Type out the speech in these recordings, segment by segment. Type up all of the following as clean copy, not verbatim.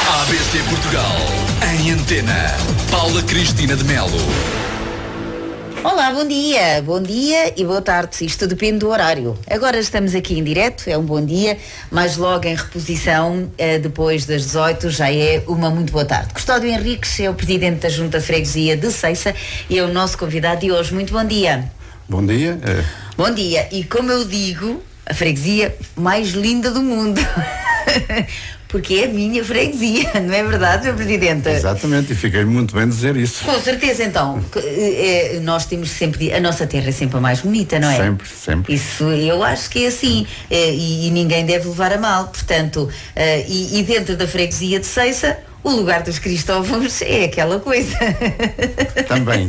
ABC Portugal, em antena. Paula Cristina de Melo. Olá, bom dia e boa tarde, isto depende do horário. Agora estamos aqui em direto, é um bom dia, mas logo em reposição, depois das 18, já é uma muito boa tarde. Custódio Henriques é o presidente da Junta de Freguesia de Ceiça e é o nosso convidado de hoje. Muito bom dia. Bom dia. Bom dia, e como eu digo, a freguesia mais linda do mundo. Porque é a minha freguesia, não é verdade, Sr. Presidente? Exatamente, e fiquei muito bem dizer isso. Com certeza, então. Nós temos sempre... A nossa terra é sempre a mais bonita, não é? Sempre. Isso eu acho que é assim. E ninguém deve levar a mal. Portanto, e dentro da freguesia de Ceiça, o lugar dos Cristóvãos é aquela coisa. Também.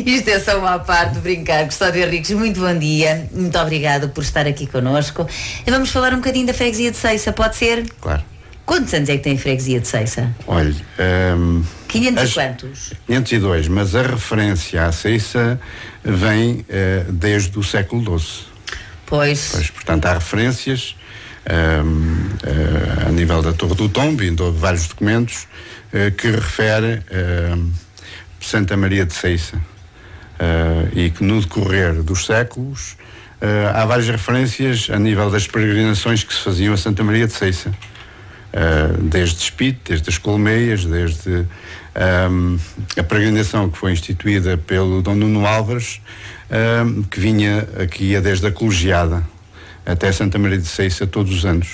Isto é só uma parte de brincar. Custódio Henriques, muito bom dia. Muito obrigado por estar aqui connosco. E vamos falar um bocadinho da freguesia de Ceiça, pode ser? Claro. Quantos anos é que tem a freguesia de Ceiça? Olha... 500 e quantos? 502, mas a referência à Ceiça vem desde o século XII. Pois, portanto, há referências a nível da Torre do Tombo, em vários documentos, que refere Santa Maria de Ceiça. E que no decorrer dos séculos há várias referências a nível das peregrinações que se faziam a Santa Maria de Ceiça. Desde Espírito, desde as Colmeias, desde a peregrinação que foi instituída pelo Dom Nuno Álvares, que vinha aqui desde a Colegiada até Santa Maria de Ceiça todos os anos,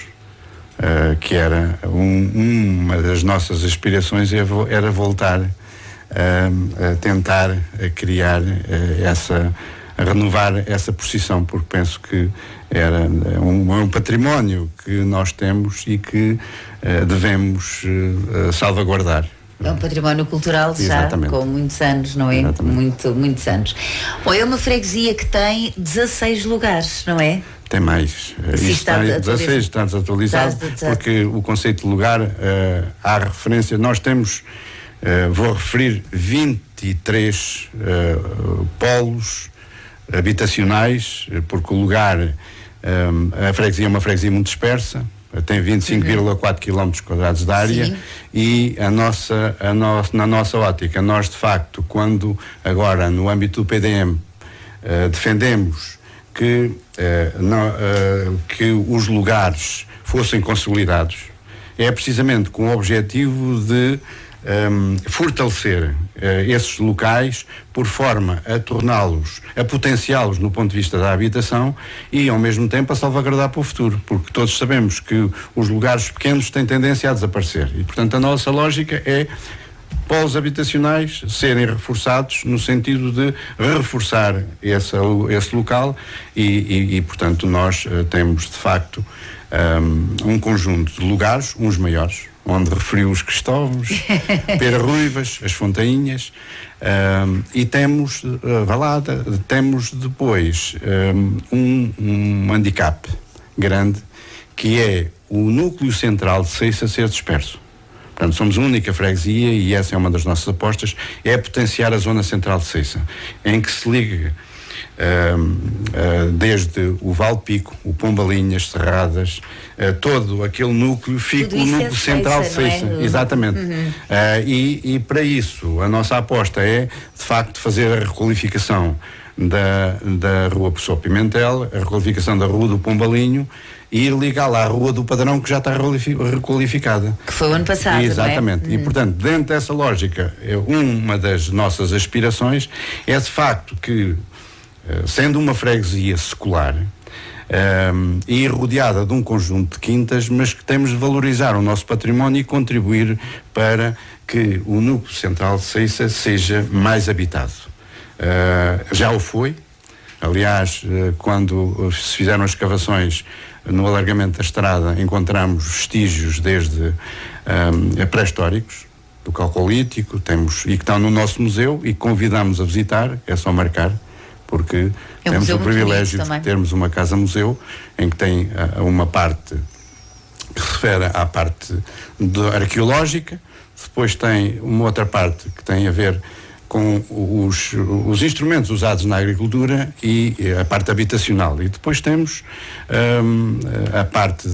que era uma das nossas aspirações, era voltar a tentar criar a renovar essa procissão, porque penso que era um património que nós temos e que devemos salvaguardar. É um património cultural já, Exatamente. Com muitos anos, não é? Muitos anos. Bom, é uma freguesia que tem 16 lugares, não é? Tem mais. Isto está 16, está desatualizado, porque o conceito de lugar, há referência, nós temos, vou referir, 23 polos habitacionais, porque o lugar, a freguesia é uma freguesia muito dispersa, tem 25,4 km² de área. Sim. E na nossa ótica, nós de facto, quando agora no âmbito do PDM defendemos que os lugares fossem consolidados, é precisamente com o objetivo de fortalecer esses locais por forma a torná-los, a potenciá-los no ponto de vista da habitação e ao mesmo tempo a salvaguardar para o futuro, porque todos sabemos que os lugares pequenos têm tendência a desaparecer e portanto a nossa lógica é polos habitacionais serem reforçados no sentido de reforçar esse local e portanto nós temos de facto um conjunto de lugares, uns maiores, onde referiu os Cristóvãos, Pera Ruivas, as Fontainhas, e temos Valada, temos depois um handicap grande, que é o núcleo central de Ceiça ser disperso. Portanto, somos a única freguesia, e essa é uma das nossas apostas, é potenciar a zona central de Ceiça, em que se ligue desde o Valpico, o Pombalinhas, Serradas, todo aquele núcleo, fica o núcleo central de Ceiça. Exatamente. E para isso, a nossa aposta é, de facto, fazer a requalificação da Rua Pessoa Pimentel, a requalificação da Rua do Pombalinho, e ir ligá-la à Rua do Padrão, que já está requalificada. Que foi o ano passado. Exatamente. Não é? E, portanto, dentro dessa lógica, uma das nossas aspirações é, de facto, que, sendo uma freguesia secular e rodeada de um conjunto de quintas, mas que temos de valorizar o nosso património e contribuir para que o núcleo central de Ceiça seja mais habitado. Já o foi. Aliás, quando se fizeram as escavações no alargamento da estrada, encontramos vestígios desde pré-históricos, do Calcolítico, e que estão no nosso museu e que convidamos a visitar, é só marcar, porque temos o privilégio de termos uma casa-museu em que tem uma parte que se refere à parte arqueológica, depois tem uma outra parte que tem a ver com os instrumentos usados na agricultura e a parte habitacional. E depois temos a parte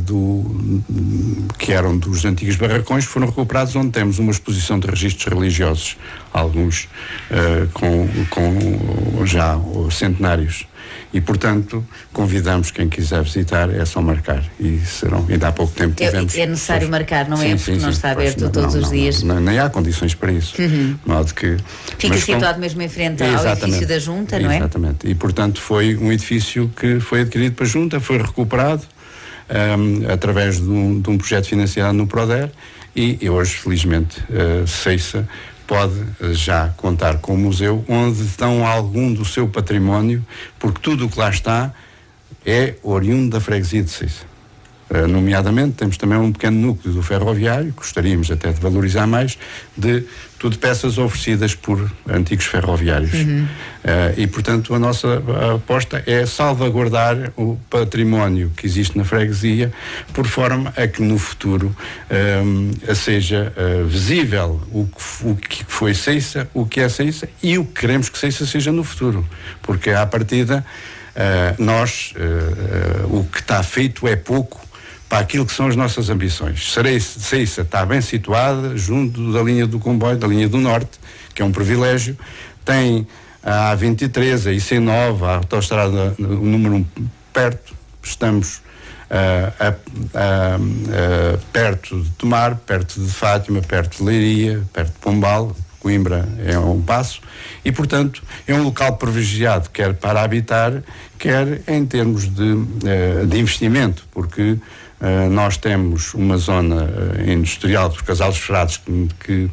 que eram dos antigos barracões, que foram recuperados, onde temos uma exposição de registros religiosos, alguns com já centenários. E, portanto, convidamos quem quiser visitar, é só marcar. E ainda há pouco tempo tivemos... É necessário marcar, não é? Porque não está aberto todos os dias. Nem há condições para isso. De modo que... Fica situado mesmo em frente ao edifício da Junta, não é? Exatamente. E, portanto, foi um edifício que foi adquirido para a Junta, foi recuperado através de um projeto financiado no PRODER e hoje, felizmente, Ceiça pode já contar com o museu, onde estão algum do seu património, porque tudo o que lá está é oriundo da freguesia de Ceiça. Nomeadamente, temos também um pequeno núcleo do ferroviário, gostaríamos até de valorizar mais, de tudo peças oferecidas por antigos ferroviários. E, portanto, a nossa aposta é salvaguardar o património que existe na freguesia, por forma a que no futuro seja visível o que foi Ceiça, o que é Ceiça e o que queremos que Ceiça seja no futuro. Porque, à partida, o que está feito é pouco para aquilo que são as nossas ambições. Ceiça está bem situada, junto da linha do comboio, da linha do Norte, que é um privilégio. Tem a A23, a IC9, a autoestrada número 1 perto. Estamos perto de Tomar, perto de Fátima, perto de Leiria, perto de Pombal. Coimbra é um passo e, portanto, é um local privilegiado, quer para habitar, quer em termos de investimento, porque nós temos uma zona industrial dos Casalos Ferrados que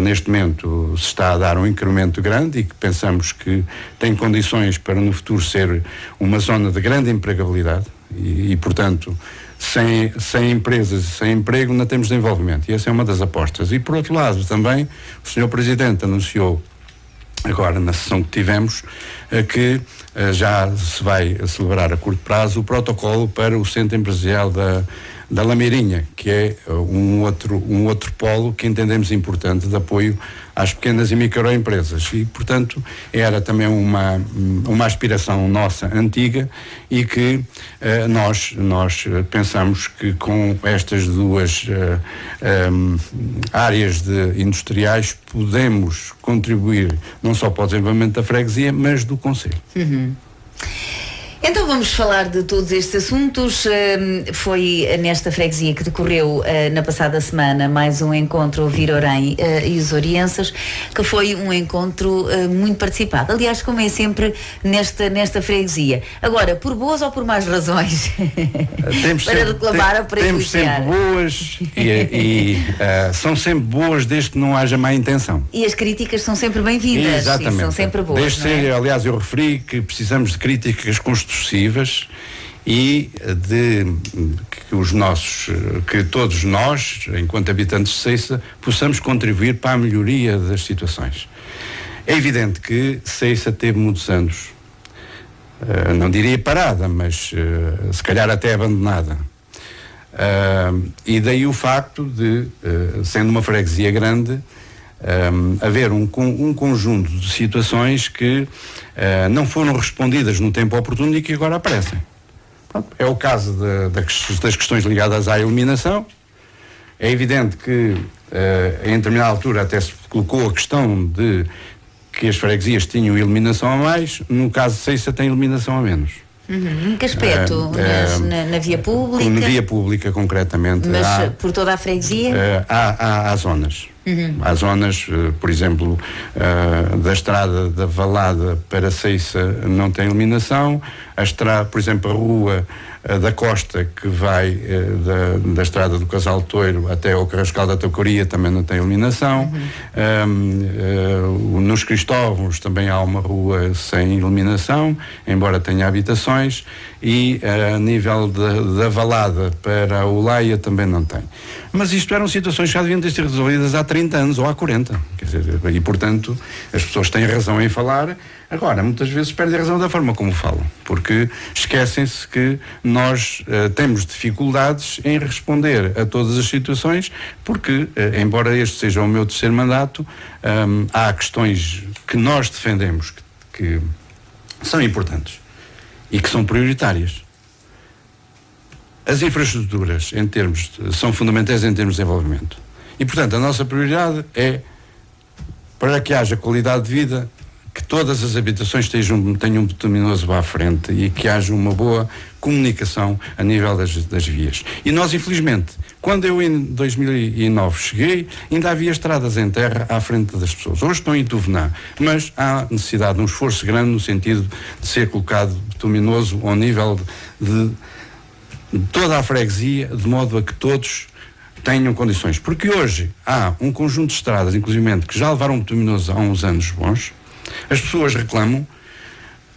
neste momento se está a dar um incremento grande e que pensamos que tem condições para no futuro ser uma zona de grande empregabilidade e portanto, sem empresas e sem emprego não temos desenvolvimento, e essa é uma das apostas. E por outro lado também o Sr. Presidente anunciou agora na sessão que tivemos que já se vai celebrar a curto prazo o protocolo para o Centro Empresarial da Lameirinha, que é um outro polo que entendemos importante de apoio às pequenas e microempresas e, portanto, era também uma aspiração nossa antiga e que nós pensamos que com estas duas áreas industriais podemos contribuir não só para o desenvolvimento da freguesia, mas do concelho. Então vamos falar de todos estes assuntos. Foi nesta freguesia que decorreu na passada semana mais um encontro Ouvir Orém e os Orienses, que foi um encontro muito participado. Aliás, como é sempre nesta freguesia. Agora, por boas ou por más razões? Para reclamar ou para temos sempre boas e são sempre boas desde que não haja má intenção. E as críticas são sempre bem-vindas. Exatamente. E são sempre boas. Desde ser, aliás, eu referi que precisamos de críticas construtivas e que todos nós, enquanto habitantes de Ceiça, possamos contribuir para a melhoria das situações. É evidente que Ceiça teve muitos anos, não diria parada, mas se calhar até abandonada. E daí o facto de, sendo uma freguesia grande, haver um conjunto de situações que não foram respondidas no tempo oportuno e que agora aparecem. Pronto, é o caso das questões ligadas à iluminação. É evidente que em determinada altura até se colocou a questão de que as freguesias tinham iluminação a mais, no caso de Ceiça tem iluminação a menos. Em que aspecto? Na via pública? Na via pública, concretamente. Mas por toda a freguesia? Há zonas. Há zonas, por exemplo, da estrada da Valada para Ceiça não tem iluminação. A estrada, por exemplo, a rua da Costa, que vai da estrada do Casal Toiro até ao Carrascal da Taucaria, também não tem iluminação. Nos Cristóvãos também há uma rua sem iluminação, embora tenha habitações, e a nível da Valada para a Olaia também não tem. Mas isto eram situações que já deviam ter sido resolvidas há 30 anos ou há 40. Quer dizer, e portanto as pessoas têm razão em falar Agora, muitas vezes perdem a razão da forma como falam, porque esquecem-se que nós temos dificuldades em responder a todas as situações, porque, embora este seja o meu terceiro mandato, há questões que nós defendemos que são importantes e que são prioritárias. As infraestruturas, são fundamentais em termos de desenvolvimento. E, portanto, a nossa prioridade é para que haja qualidade de vida, que todas as habitações tenham um bituminoso à frente e que haja uma boa comunicação a nível das vias. E nós, infelizmente, quando eu em 2009 cheguei, ainda havia estradas em terra à frente das pessoas. Hoje estão em Tuvená, mas há necessidade de um esforço grande no sentido de ser colocado bituminoso ao nível de toda a freguesia, de modo a que todos tenham condições. Porque hoje há um conjunto de estradas, inclusive, que já levaram bituminoso há uns anos bons. As pessoas reclamam,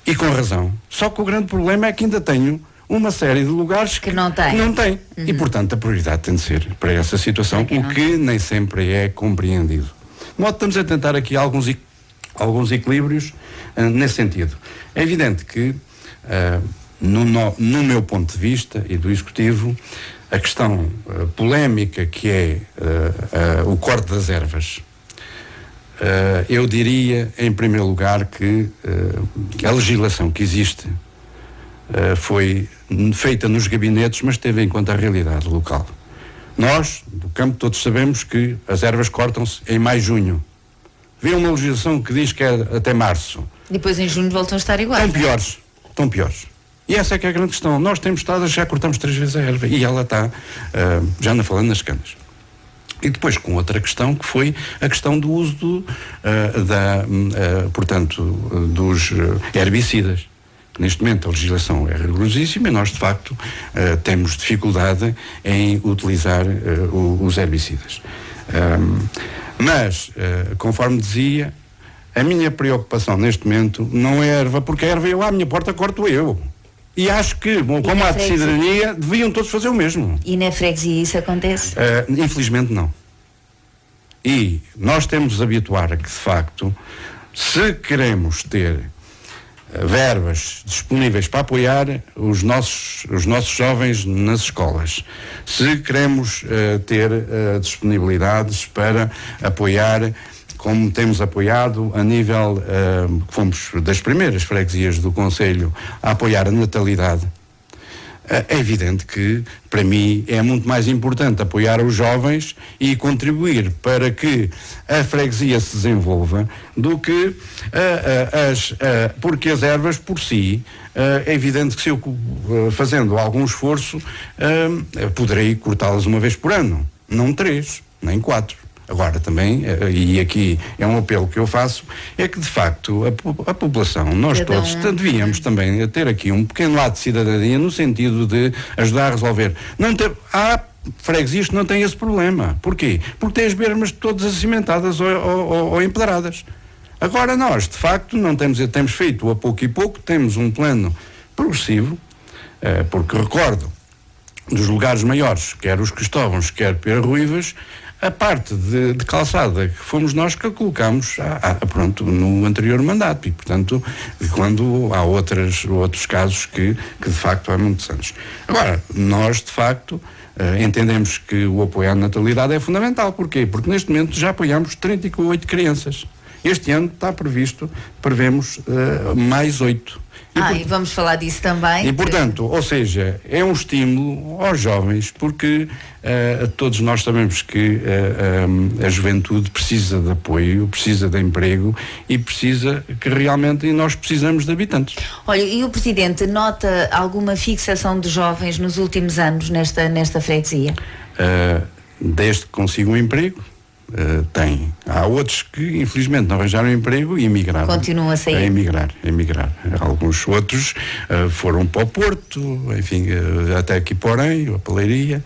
e com razão. Só que o grande problema é que ainda tenho uma série de lugares que não tem. Uhum. E, portanto, a prioridade tem de ser para essa situação, o que nem sempre é compreendido. De modo que estamos a tentar aqui alguns equilíbrios nesse sentido. É evidente que, no meu ponto de vista e do Executivo, a questão polémica que é o corte das ervas, eu diria, em primeiro lugar, que a legislação que existe foi feita nos gabinetes, mas teve em conta a realidade local. Nós, do campo, todos sabemos que as ervas cortam-se em maio e junho. Vê uma legislação que diz que é até março. Depois em junho voltam a estar iguais. Estão piores. E essa é que é a grande questão. Nós temos estado, já cortamos 3 vezes a erva e ela está, já anda falando nas canas. E depois com outra questão, que foi a questão do uso dos herbicidas. Neste momento a legislação é rigorosíssima e nós, de facto, temos dificuldade em utilizar os herbicidas. Mas, conforme dizia, a minha preocupação neste momento não é a erva, porque a erva eu à minha porta corto eu. E acho que, como há de cidadania, deviam todos fazer o mesmo. E na freguesia isso acontece? Infelizmente não. E nós temos de habituar a que, de facto, se queremos ter verbas disponíveis para apoiar os nossos jovens nas escolas, se queremos ter disponibilidades para apoiar, como temos apoiado a nível, fomos das primeiras freguesias do Conselho a apoiar a natalidade, é evidente que, para mim, é muito mais importante apoiar os jovens e contribuir para que a freguesia se desenvolva do que porque as ervas, por si, é evidente que se eu, fazendo algum esforço, poderei cortá-las uma vez por ano, não 3, nem 4. Agora também, e aqui é um apelo que eu faço, é que de facto a população, nós todos devíamos também ter aqui um pequeno lado de cidadania no sentido de ajudar a resolver. Há freguesias que não têm esse problema. Porquê? Porque têm as bermas todas acimentadas ou empedradas. Agora nós, de facto, não temos feito a pouco e pouco, temos um plano progressivo, porque recordo dos lugares maiores, quer os Cristóvãos, quer Perruivas, a parte de calçada que fomos nós que a colocámos no anterior mandato e, portanto, quando há outros casos que de facto há muitos anos. Agora, nós de facto entendemos que o apoio à natalidade é fundamental. Porquê? Porque neste momento já apoiamos 38 crianças. Este ano prevemos mais 8. E vamos falar disso também. E, portanto, ou seja, é um estímulo aos jovens, porque todos nós sabemos que a juventude precisa de apoio, precisa de emprego e precisa que realmente nós precisamos de habitantes. Olha, e o Presidente nota alguma fixação de jovens nos últimos anos nesta freguesia? Desde que consiga um emprego, tem. Há outros que infelizmente não arranjaram emprego e emigraram. Continuam a sair. A emigrar. Alguns outros foram para o Porto, enfim, até aqui para Orem, a Paleiria,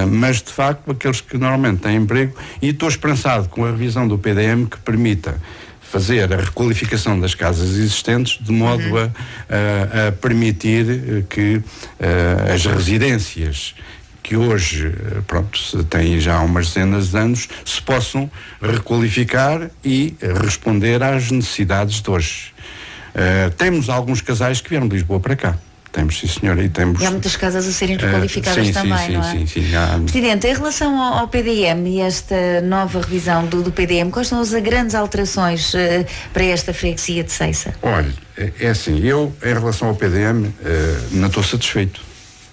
mas de facto aqueles que normalmente têm emprego, e estou esperançado com a revisão do PDM que permita fazer a requalificação das casas existentes de modo a permitir que as residências que hoje, têm já umas dezenas de anos, se possam requalificar e responder às necessidades de hoje. Temos alguns casais que vieram de Lisboa para cá. Temos, sim senhora, e temos... E há muitas casas a serem requalificadas também, não é? Sim. Presidente, em relação ao PDM e esta nova revisão do PDM, quais são as grandes alterações para esta freguesia de Ceiça? Olha, é assim, eu, em relação ao PDM, não estou satisfeito.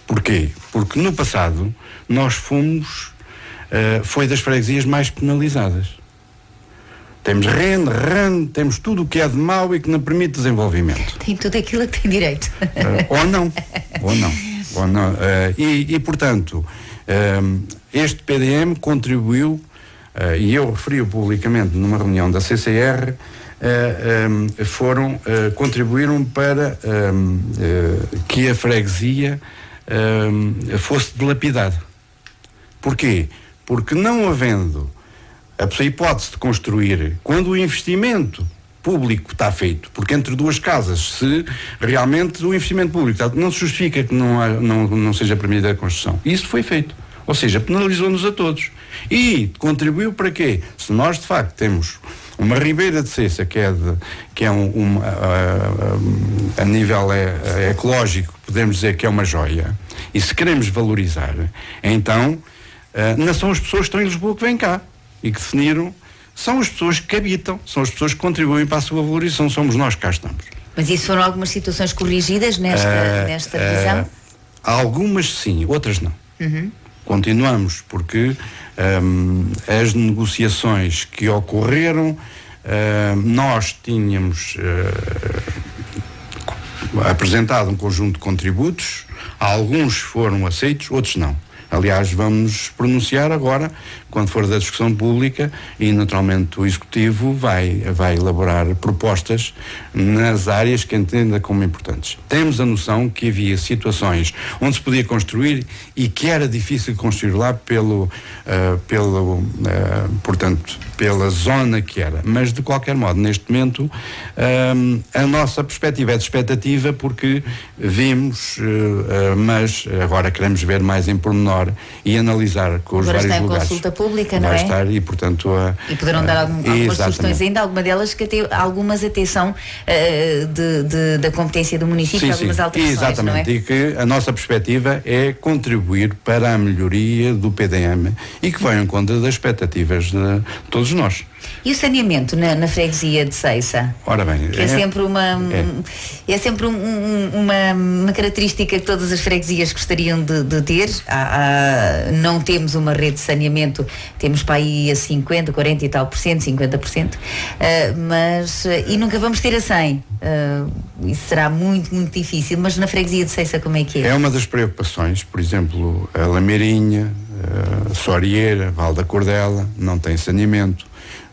Porquê? Porque no passado, nós foi das freguesias mais penalizadas. Temos renda, temos tudo o que é de mau e que não permite desenvolvimento. Tem tudo aquilo que tem direito. Ou não. E portanto, este PDM contribuiu, e eu referi-o publicamente numa reunião da CCR, contribuíram para que a freguesia fosse dilapidada. Porquê? Porque não havendo a hipótese de construir, quando o investimento público está feito, porque entre duas casas, se realmente o investimento público não se justifica que não seja permitida a construção. Isso foi feito. Ou seja, penalizou-nos a todos. E contribuiu para quê? Se nós, de facto, temos uma Ribeira de Ceiça, que é a nível ecológico, podemos dizer que é uma joia, e se queremos valorizar, então, não são as pessoas que estão em Lisboa que vêm cá e que definiram, são as pessoas que habitam, são as pessoas que contribuem para a sua valorização, somos nós que cá estamos. Mas isso foram algumas situações corrigidas nesta revisão? Algumas sim, outras não. Uhum. Continuamos, porque as negociações que ocorreram, nós tínhamos apresentado um conjunto de contributos, alguns foram aceitos, outros não. Aliás, vamos pronunciar agora, quando for da discussão pública, e naturalmente o Executivo vai elaborar propostas nas áreas que entenda como importantes. Temos a noção que havia situações onde se podia construir e que era difícil construir lá portanto, pela zona que era. Mas, de qualquer modo, neste momento, a nossa perspectiva é de expectativa, porque vimos, mas agora queremos ver mais em pormenor e analisar com os agora vários lugares. Está em consulta pública, não é? Vai estar, e portanto... e poderão dar algumas sugestões ainda, algumas até são da competência do município, algumas alterações, exatamente, não é? E que a nossa perspectiva é contribuir para a melhoria do PDM e que vai em conta das expectativas de todos nós. E o saneamento na freguesia de Ceiça? Ora bem, que é sempre uma característica que todas as freguesias gostariam de ter. Não temos uma rede de saneamento, temos para aí a 50, 40 e tal por cento, 50%, e nunca vamos ter a 100%. Isso será muito, muito difícil, mas na freguesia de Ceiça como é que é? É uma das preocupações, por exemplo, a Lameirinha, a Sorieira, Val da Cordela, não tem saneamento.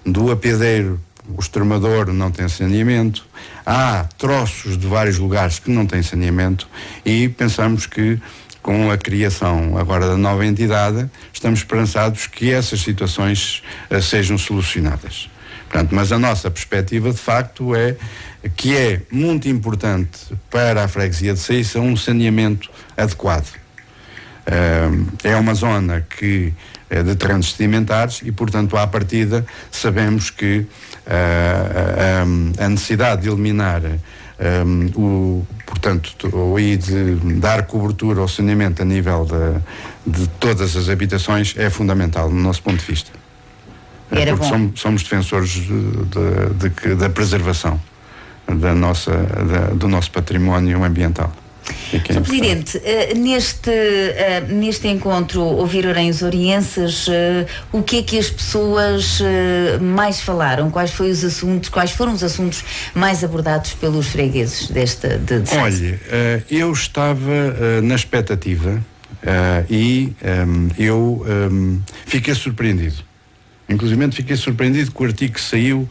Do Apedeiro, o Extremador não tem saneamento. Há troços de vários lugares que não têm saneamento e pensamos que com a criação agora da nova entidade estamos esperançados que essas situações sejam solucionadas. Portanto, mas a nossa perspectiva de facto é que é muito importante para a freguesia de Ceiça um saneamento adequado. É uma zona que é de terrenos sedimentares e, portanto, à partida sabemos que a necessidade de eliminar e de dar cobertura ao saneamento a nível de todas as habitações é fundamental no nosso ponto de vista. Porque somos defensores da preservação do nosso património ambiental. Sr. Presidente, neste encontro ouviram os orienses, o que é que as pessoas mais falaram? Quais foram os assuntos mais abordados pelos fregueses desta de Olha, eu estava na expectativa eu fiquei surpreendido. Inclusive fiquei surpreendido com o artigo que saiu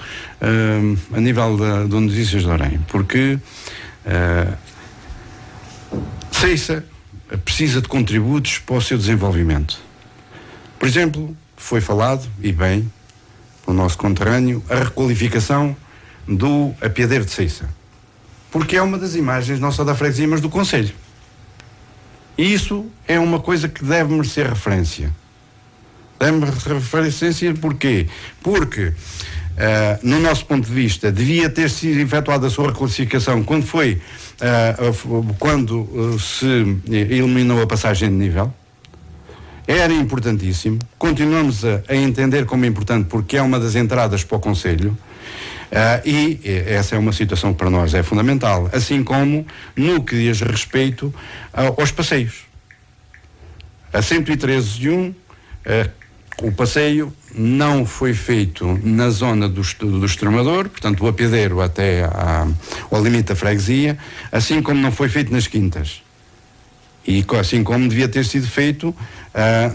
a nível do Notícias de Orem, porque Ceiça precisa de contributos para o seu desenvolvimento. Por exemplo, foi falado, e bem, no nosso conterrâneo, a requalificação do Apiadeiro de Ceiça. Porque é uma das imagens não só da freguesia, mas do concelho. E isso é uma coisa que deve merecer referência. Deve merecer referência porquê? Porque no nosso ponto de vista, devia ter sido efetuada a sua reclassificação quando se eliminou a passagem de nível. Era importantíssimo, continuamos a entender como importante, porque é uma das entradas para o Conselho, e essa é uma situação que para nós é fundamental, assim como no que diz respeito aos passeios. A 113.1, o passeio não foi feito na zona do Extremador, portanto o apiadeiro até ao limite da freguesia, assim como não foi feito nas quintas. E assim como devia ter sido feito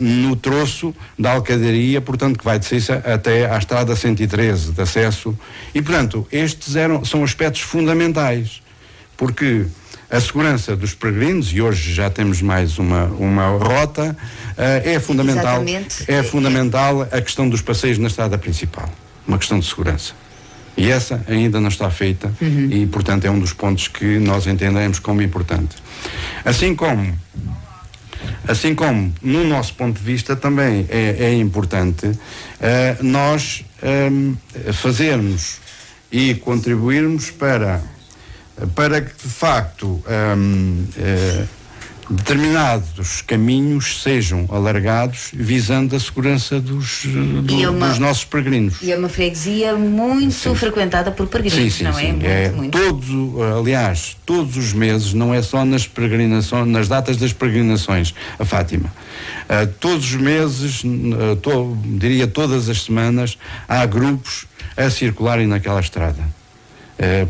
no troço da Alcadaria, portanto que vai de Ceiça até à estrada 113 de acesso. E portanto estes são aspectos fundamentais, porque a segurança dos peregrinos, e hoje já temos mais uma rota, é fundamental. Exatamente. É fundamental a questão dos passeios na estrada principal, uma questão de segurança. E essa ainda não está feita, e portanto é um dos pontos que nós entendemos como importante. Assim como no nosso ponto de vista também é importante nós fazermos e contribuirmos para que de facto determinados caminhos sejam alargados visando a segurança dos nossos peregrinos. E é uma freguesia muito frequentada por peregrinos, não é? Muito. Todos os meses, não é só nas peregrinações, nas datas das peregrinações a Fátima. Todos os meses, diria todas as semanas, há grupos a circularem naquela estrada.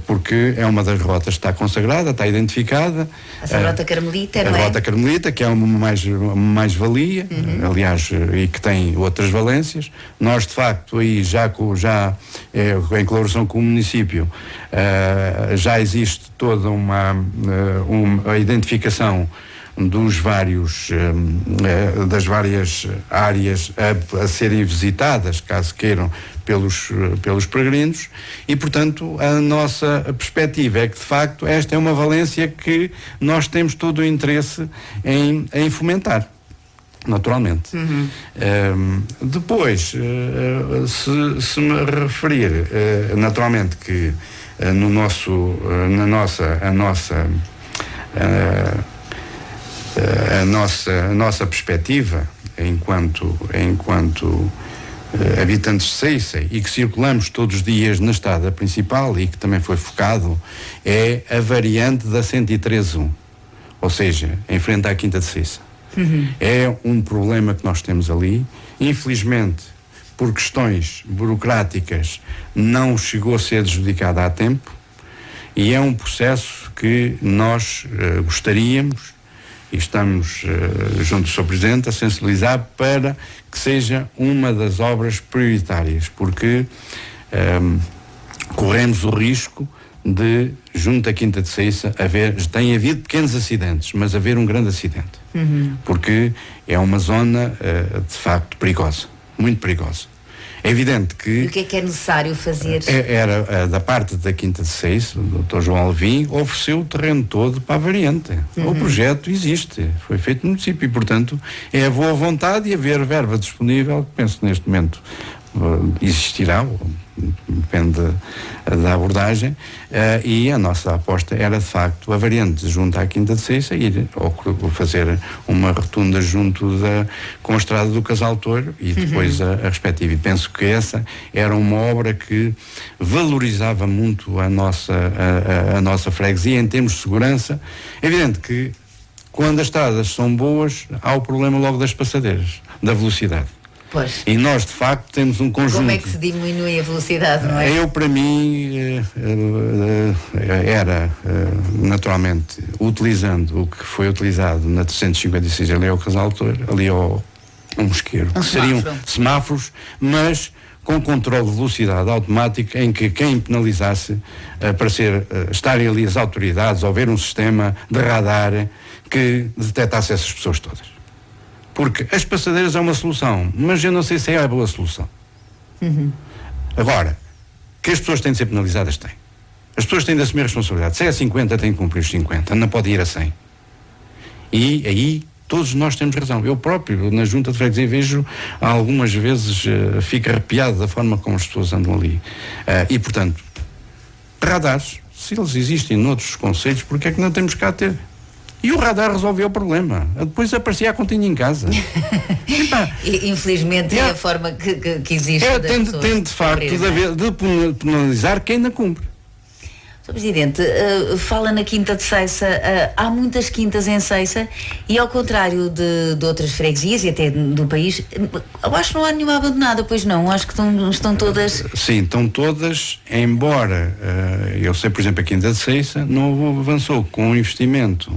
Porque é uma das rotas que está consagrada, está identificada. A Rota Carmelita, não é? A Rota Carmelita, que é uma mais-valia, aliás, e que tem outras valências. Nós, de facto, aí em colaboração com o município, já existe toda uma identificação das várias áreas a serem visitadas, caso queiram, pelos peregrinos, e portanto a nossa perspectiva é que de facto esta é uma valência que nós temos todo o interesse em fomentar, naturalmente. Depois, se me referir naturalmente que a nossa perspectiva enquanto habitantes de Ceiça, e que circulamos todos os dias na estrada principal e que também foi focado, é a variante da 113.1, ou seja, em frente à Quinta de Ceiça. É um problema que nós temos ali, infelizmente por questões burocráticas não chegou a ser adjudicada a tempo, e é um processo que nós gostaríamos, e estamos junto do Sr. Presidente a sensibilizar para que seja uma das obras prioritárias, porque corremos o risco de, junto à Quinta de Ceiça, tem havido pequenos acidentes, mas haver um grande acidente, porque é uma zona de facto perigosa, muito perigosa. É evidente que... E o que é necessário fazer? Era da parte da Quinta de Ceiça, o Dr. João Alvim ofereceu o terreno todo para a variante. O projeto existe, foi feito no município e, portanto, é a boa vontade e haver verba disponível, penso neste momento existirá, depende da abordagem, e a nossa aposta era de facto a variante junto à Quinta de Ceiça, ir fazer uma rotunda com a estrada do Casal Touro e depois a respectiva, e penso que essa era uma obra que valorizava muito a nossa freguesia em termos de segurança. É evidente que quando as estradas são boas há o problema logo das passadeiras, da velocidade. Pois. E nós, de facto, temos um conjunto... Como é que se diminui a velocidade, não é? Para mim, era, naturalmente, utilizando o que foi utilizado na 356 ali ao Casal Touro, ali ao Mosqueiro, que seriam semáforos, mas com controle de velocidade automático, em que quem penalizasse, estarem ali as autoridades, ou ver um sistema de radar que detectasse essas pessoas todas. Porque as passadeiras é uma solução, mas eu não sei se é a boa solução. Agora, que as pessoas têm de ser penalizadas, têm. As pessoas têm de assumir a responsabilidade. Se é a 50, têm de cumprir os 50, não pode ir a 100. E aí todos nós temos razão. Eu próprio, na Junta de Freguesia, vejo algumas vezes, fico arrepiado da forma como as pessoas andam ali. E, portanto, radares, se eles existem noutros concelhos, porque é que não temos cá a ter? E o radar resolveu o problema. Depois aparecia a continha em casa. Infelizmente é a forma que existe. Tem de facto de penalizar quem não cumpre. Sr. Presidente, fala na Quinta de Ceiça, há muitas quintas em Ceiça e ao contrário de outras freguesias e até do país, eu acho que não há nenhuma abandonada, pois não? Acho que estão todas... Sim, estão todas, embora eu sei, por exemplo, a Quinta de Ceiça não avançou com um investimento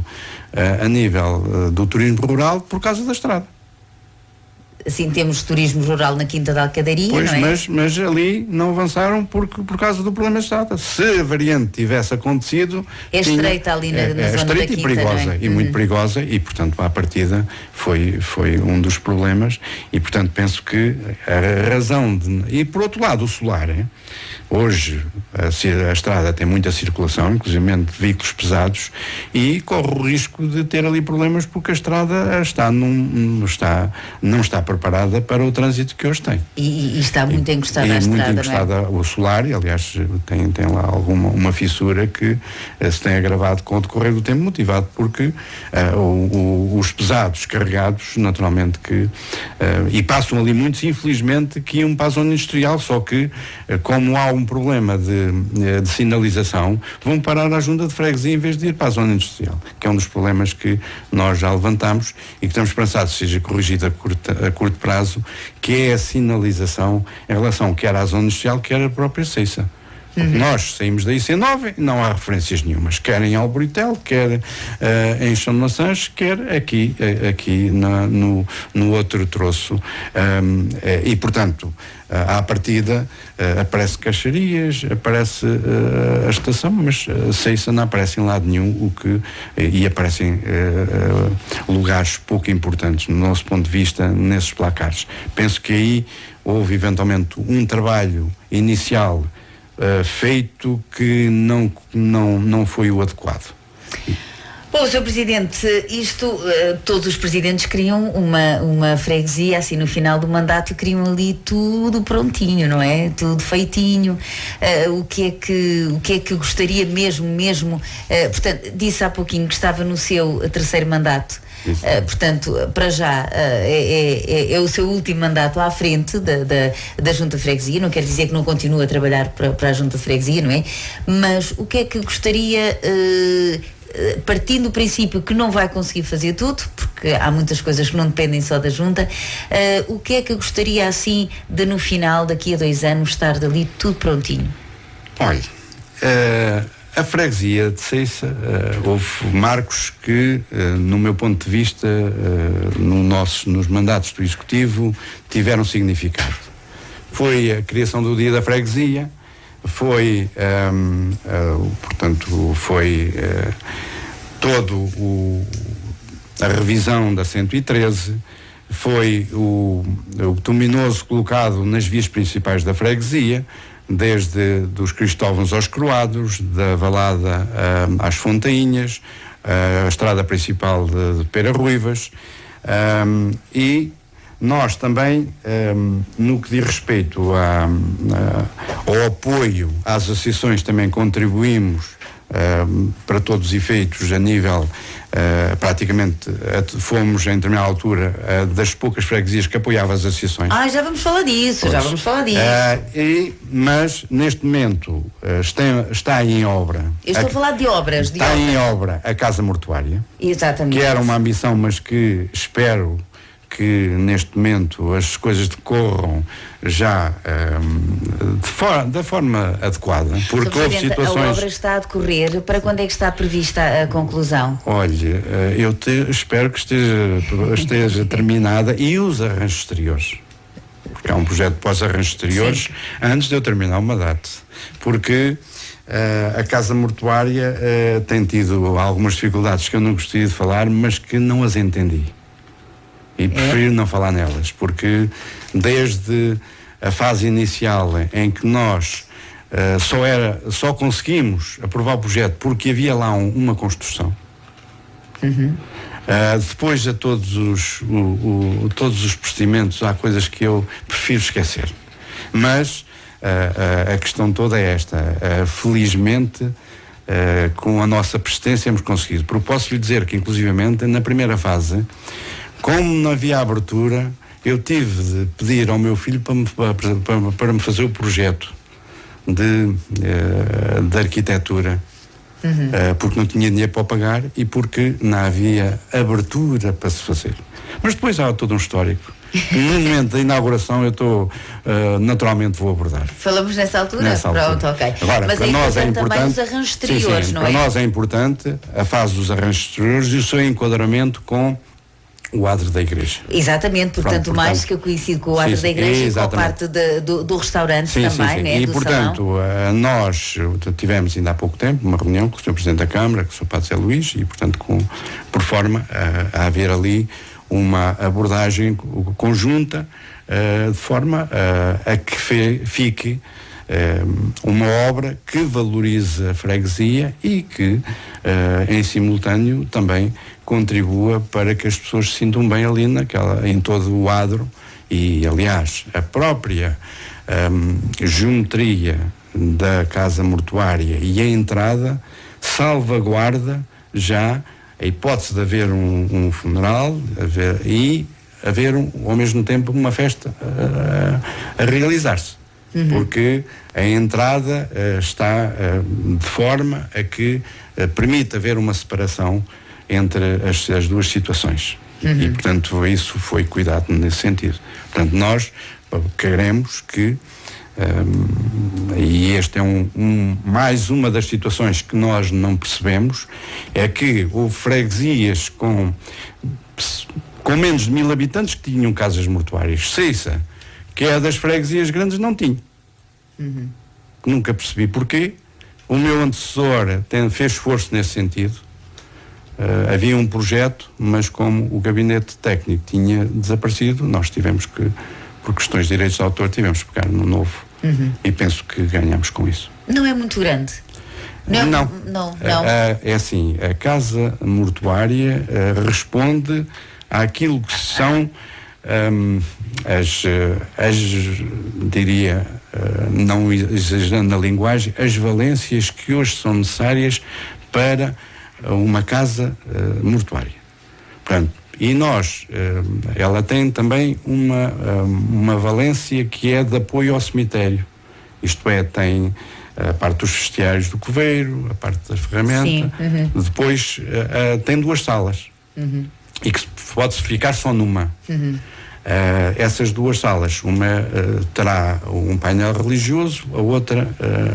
a nível do turismo rural por causa da estrada. Assim, temos turismo rural na Quinta da Alcadaria, pois, não é? Mas ali não avançaram por causa do problema da estrada. Se a variante tivesse acontecido... É estreita ali na zona estreita da e Quinta, perigosa, não é? E muito perigosa, e portanto à partida foi um dos problemas, e portanto penso que a razão de... E por outro lado, o solar, hoje a estrada tem muita circulação, inclusive de veículos pesados, e corre o risco de ter ali problemas porque a estrada não está preparada para o trânsito que hoje tem. E está muito encostada à estrada, muito encostada ao solar, e aliás tem lá uma fissura que se tem agravado com o decorrer do tempo, motivado porque os pesados carregados, naturalmente e passam ali muitos, infelizmente, que iam para a zona industrial, só que como há um problema de sinalização, vão parar à Junta de Freguesia em vez de ir para a zona industrial, que é um dos problemas que nós já levantamos e que estamos esperançados seja corrigido a curto prazo, que é a sinalização em relação quer à zona industrial, quer à própria Ceiça. Nós saímos da IC9 e não há referências nenhumas, quer em Alboritel, quer em São Maçãs, quer aqui no outro troço, e portanto à partida aparece Caixarias, aparece a estação, mas Ceiça não aparece em lado nenhum, e aparecem lugares pouco importantes no nosso ponto de vista nesses placares. Penso que aí houve eventualmente um trabalho inicial feito que não foi o adequado. Bom, Sr. Presidente, todos os presidentes criam uma freguesia, assim, no final do mandato, criam ali tudo prontinho, não é? Tudo feitinho. O que é que gostaria mesmo, portanto, disse há pouquinho que estava no seu terceiro mandato. Portanto, para já é o seu último mandato à frente da Junta de Freguesia. Não quer dizer que não continue a trabalhar para a Junta de Freguesia, não é? Mas o que é que gostaria, partindo do princípio que não vai conseguir fazer tudo, porque há muitas coisas que não dependem só da Junta, o que é que gostaria, assim, de no final, daqui a 2 anos, estar dali tudo prontinho? Olha, a freguesia de Ceiça, houve marcos que, no meu ponto de vista, nos mandatos do Executivo, tiveram significado. Foi a criação do Dia da Freguesia, foi a revisão da 113, foi o bituminoso colocado nas vias principais da freguesia, desde dos Cristóvãos aos Croados, da Valada às Fontainhas, a estrada principal de Pera Ruivas, e nós também, no que diz respeito ao apoio às associações, também contribuímos para todos os efeitos a nível, praticamente fomos em determinada altura das poucas freguesias que apoiavam as associações. Já vamos falar disso, mas neste momento está em obra. Eu estou a falar de obras. Está em obra a Casa Mortuária. Exatamente. Que era uma ambição, mas que espero que neste momento as coisas decorram já da forma adequada, porque houve situações... A obra está a decorrer, para quando é que está prevista a conclusão? Olha, eu espero que esteja terminada, e os arranjos exteriores, porque há um projeto pós-arranjos exteriores. Sim. Antes de eu terminar o mandato, porque a Casa Mortuária tem tido algumas dificuldades que eu não gostaria de falar, mas que não as entendi. E prefiro não falar nelas, porque desde a fase inicial em que nós só conseguimos aprovar o projeto porque havia lá uma construção, Depois a todos os procedimentos, há coisas que eu prefiro esquecer. Mas a questão toda é esta. Felizmente, com a nossa persistência hemos conseguido. Porque posso lhe dizer que, inclusivamente, na primeira fase, como não havia abertura, eu tive de pedir ao meu filho para me fazer o projeto de arquitetura. Porque não tinha dinheiro para o pagar e porque não havia abertura para se fazer. Mas depois há todo um histórico. No momento da inauguração eu naturalmente vou abordar. Falamos nessa altura? Pronto, ok. Agora, mas para nós é importante também os arranjos exteriores, sim, não para é? nós é importante a fase dos arranjos exteriores e o seu enquadramento com o adro da igreja. Exatamente, portanto, mais que eu coincido com o adro da igreja e com a parte do restaurante também, né? E do portanto, nós tivemos ainda há pouco tempo uma reunião com o Sr. Presidente da Câmara, com o Sr. Padre Zé Luís, e portanto por forma a haver ali uma abordagem conjunta, de forma a que fique uma obra que valorize a freguesia e que em simultâneo também contribua para que as pessoas se sintam bem ali em todo o adro. E aliás a própria geometria da casa mortuária e a entrada salvaguarda já a hipótese de haver um funeral e haver ao mesmo tempo uma festa a realizar-se. Porque a entrada está de forma a que permite haver uma separação entre as duas situações. E, portanto, isso foi cuidado nesse sentido. Portanto, nós queremos que, e este é mais uma das situações que nós não percebemos, é que houve freguesias com menos de 1000 habitantes que tinham casas mortuárias. Seisa, que é das freguesias grandes, não tinha. Nunca percebi porquê. O meu antecessor fez esforço nesse sentido. Havia um projeto, mas como o gabinete técnico tinha desaparecido, nós tivemos que, por questões de direitos de autor, tivemos que pegar no novo. E penso que ganhamos com isso. Não é muito grande? Não. É assim, a casa mortuária responde àquilo que são diria, não exagerando na linguagem, as valências que hoje são necessárias para uma casa mortuária. Portanto, e nós, ela tem também uma valência que é de apoio ao cemitério. Isto é, tem a parte dos vestiários do coveiro, a parte da ferramenta. Depois tem 2 salas. E que pode-se ficar só numa. Essas 2 salas, uma terá um painel religioso, a outra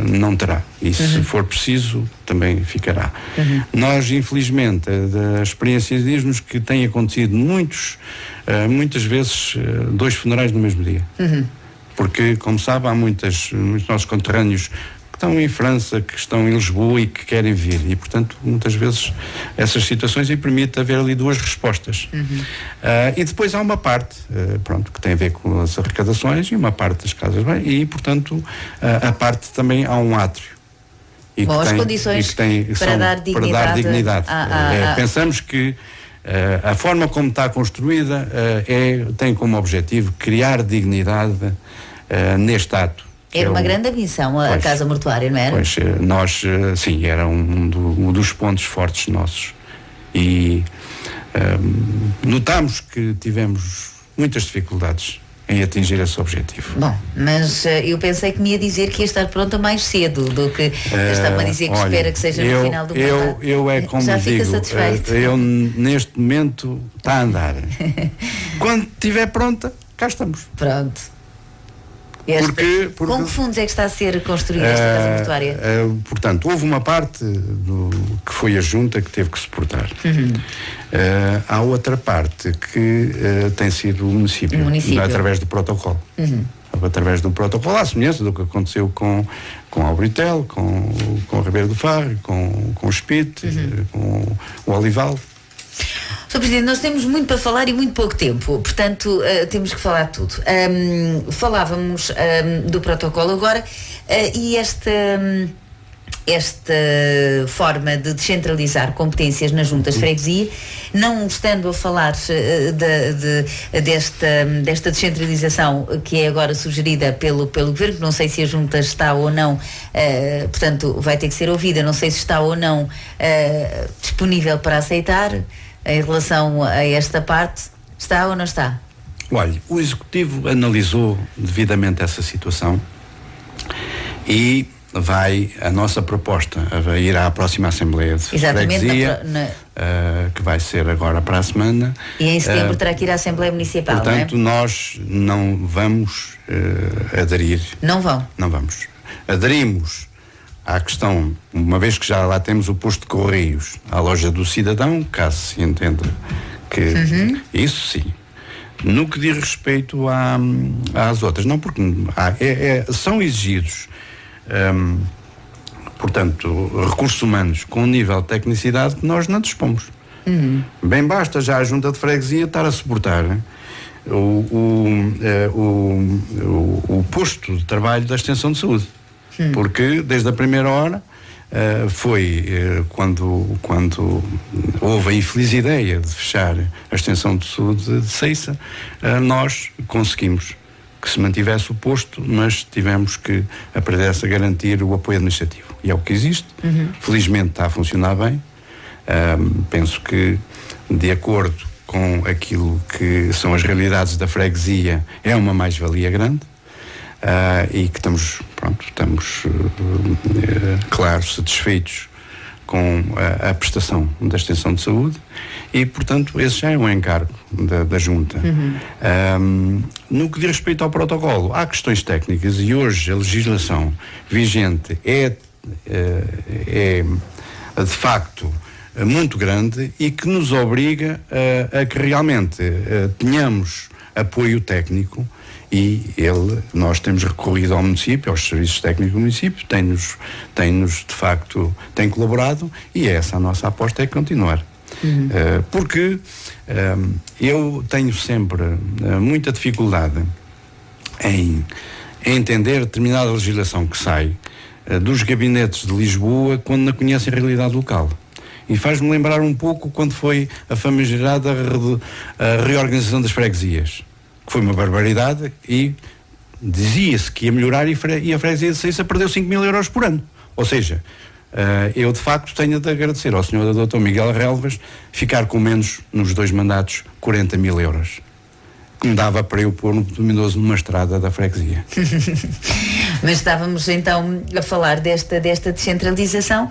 não terá. E se for preciso, também ficará. Nós, infelizmente, da experiência diz-nos que tem acontecido muitas vezes 2 funerais no mesmo dia. Porque, como sabe, há muitos nossos conterrâneos que estão em França, que estão em Lisboa e que querem vir. E, portanto, muitas vezes essas situações e permite haver ali 2 respostas. E depois há uma parte, que tem a ver com as arrecadações e uma parte das casas bem, e, portanto, a parte também há um átrio. E as condições para dar dignidade. Pensamos que a forma como está construída tem como objetivo criar dignidade neste ato. Era uma grande ambição a casa mortuária, não era? Pois, nós, sim, era um dos pontos fortes nossos. E notámos que tivemos muitas dificuldades em atingir esse objetivo. Bom, mas eu pensei que me ia dizer que ia estar pronta mais cedo do que está-me a dizer que espera que seja no final do mandato. Eu é como já digo, fica satisfeito. Eu neste momento está a andar. Quando estiver pronta, cá estamos. Pronto. Porque com que fundos é que está a ser construída esta casa mortuária? Portanto, houve uma parte que foi a junta que teve que suportar. Há outra parte que tem sido o município. Através do protocolo. Através do protocolo, à semelhança do que aconteceu com a Albritel, com o Ribeiro do Faro, com o Espírito, com o Olival. Sr. Presidente, nós temos muito para falar e muito pouco tempo, portanto temos que falar tudo. Falávamos do protocolo agora e esta forma de descentralizar competências nas juntas de freguesia, não estando a falar desta descentralização que é agora sugerida pelo Governo, não sei se a junta está ou não, portanto vai ter que ser ouvida, não sei se está ou não disponível para aceitar em relação a esta parte, está ou não está? Olha, o Executivo analisou devidamente essa situação e a nossa proposta vai ir à próxima Assembleia de Freguesia, que vai ser agora para a semana. E em setembro terá que ir à Assembleia Municipal, portanto, não é? nós não vamos aderir. Não vão? Não vamos. Aderimos à questão, uma vez que já lá temos o posto de Correios, à loja do cidadão, caso se entenda que isso sim. No que diz respeito às outras, não, porque são exigidos portanto, recursos humanos com um nível de tecnicidade que nós não dispomos. Bem basta já a junta de freguesia estar a suportar o posto de trabalho da extensão de saúde. Porque desde a primeira hora quando houve a infeliz ideia de fechar a extensão de saúde de Ceiça, nós conseguimos que se mantivesse o posto, mas tivemos que aprender-se a garantir o apoio administrativo. E é o que existe. Felizmente está a funcionar bem. Penso que, de acordo com aquilo que são as realidades da freguesia, é uma mais-valia grande. E que estamos claro, satisfeitos com a prestação da extensão de saúde e, portanto, esse já é um encargo da Junta. No que diz respeito ao protocolo, há questões técnicas e hoje a legislação vigente é de facto muito grande e que nos obriga a que realmente tenhamos apoio técnico. E nós temos recorrido ao município, aos serviços técnicos do município, tem-nos de facto, tem colaborado e essa a nossa aposta é continuar. Porque eu tenho sempre muita dificuldade em entender determinada legislação que sai dos gabinetes de Lisboa quando não conhecem a realidade local. E faz-me lembrar um pouco quando foi a famigerada reorganização das freguesias, que foi uma barbaridade e dizia-se que ia melhorar e a freguesia de Ceiça perdeu 5.000 euros por ano. Ou seja, eu de facto tenho de agradecer ao Sr. Dr. Miguel Relvas ficar com menos nos 2 mandatos 40.000 euros. Que me dava para eu pôr um luminoso numa estrada da freguesia. Mas estávamos então a falar desta descentralização,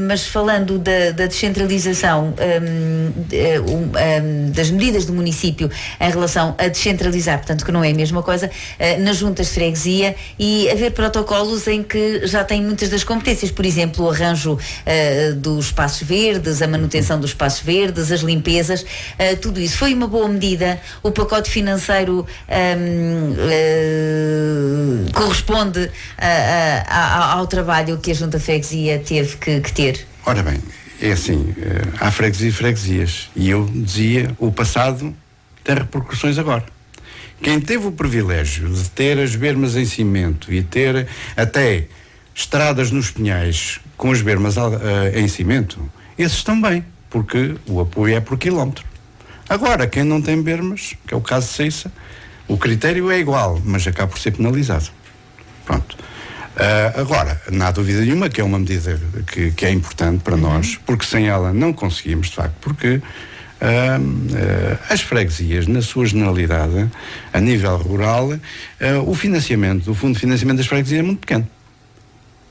mas falando da descentralização das medidas do município em relação a descentralizar, portanto que não é a mesma coisa, nas juntas de freguesia e haver protocolos em que já tem muitas das competências, por exemplo, o arranjo dos espaços verdes, a manutenção dos espaços verdes, as limpezas, tudo isso foi uma boa medida. O pacote financeiro corresponde ao trabalho que a Junta de Freguesia teve que ter? Ora bem, é assim, há freguesias e freguesias e eu dizia, o passado tem repercussões agora. Quem teve o privilégio de ter as bermas em cimento e ter até estradas nos Pinhais com as bermas em cimento, esses estão bem, porque o apoio é por quilómetro. Agora, quem não tem bermas, que é o caso de Ceiça, o critério é igual, mas acaba por ser penalizado. Pronto. Agora, não há dúvida nenhuma que é uma medida que é importante para nós, porque sem ela não conseguimos, de facto, porque as freguesias, na sua generalidade, a nível rural, o financiamento, o fundo de financiamento das freguesias é muito pequeno.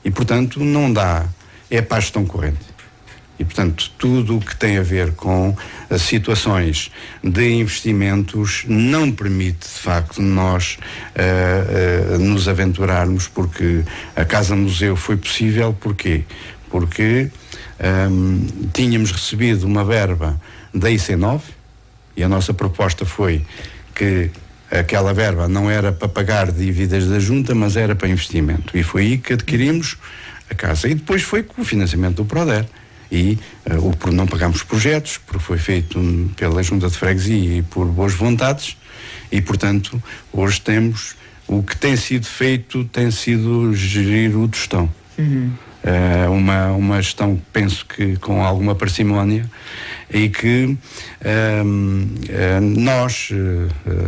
E, portanto, não dá, é para a gestão corrente. E, portanto, tudo o que tem a ver com situações de investimentos não permite, de facto, nós nos aventurarmos, porque a Casa Museu foi possível, porquê? Porque tínhamos recebido uma verba da IC9 e a nossa proposta foi que aquela verba não era para pagar dívidas da Junta, mas era para investimento. E foi aí que adquirimos a casa. E depois foi com o financiamento do Proder. E não pagámos projetos, porque foi feito pela Junta de Freguesia e por boas vontades, e portanto hoje temos, o que tem sido feito tem sido gerir o tostão. uma gestão que penso que com alguma parcimónia, e que nós,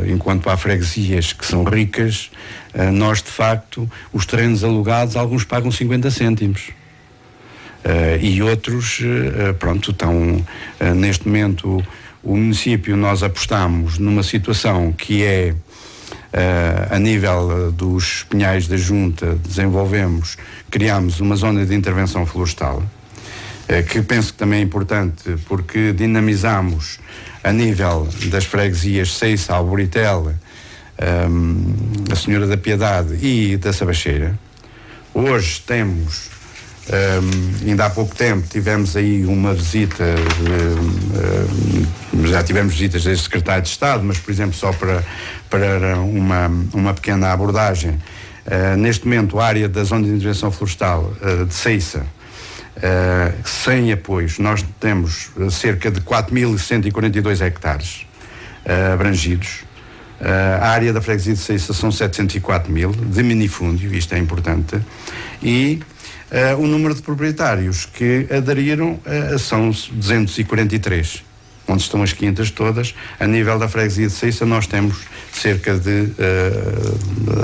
enquanto há freguesias que são ricas, nós de facto, os terrenos alugados, alguns pagam 50 cêntimos. E outros, pronto, estão neste momento, o município, nós apostamos numa situação que é, a nível dos Pinhais da Junta, criámos uma zona de intervenção florestal, que penso que também é importante, porque dinamizamos a nível das freguesias Ceiça, Alboritel, a Senhora da Piedade e da Sabacheira. Hoje temos, ainda há pouco tempo tivemos aí uma visita, já tivemos visitas deste secretário de Estado, mas por exemplo só para uma pequena abordagem. Neste momento a área da zona de intervenção florestal de Ceiça, sem apoios, nós temos cerca de 4.142 hectares abrangidos. A área da freguesia de Ceiça são 704.000 de minifúndio, isto é importante, e o número de proprietários que aderiram são 243, onde estão as quintas todas. A nível da freguesia de Ceiça nós temos cerca de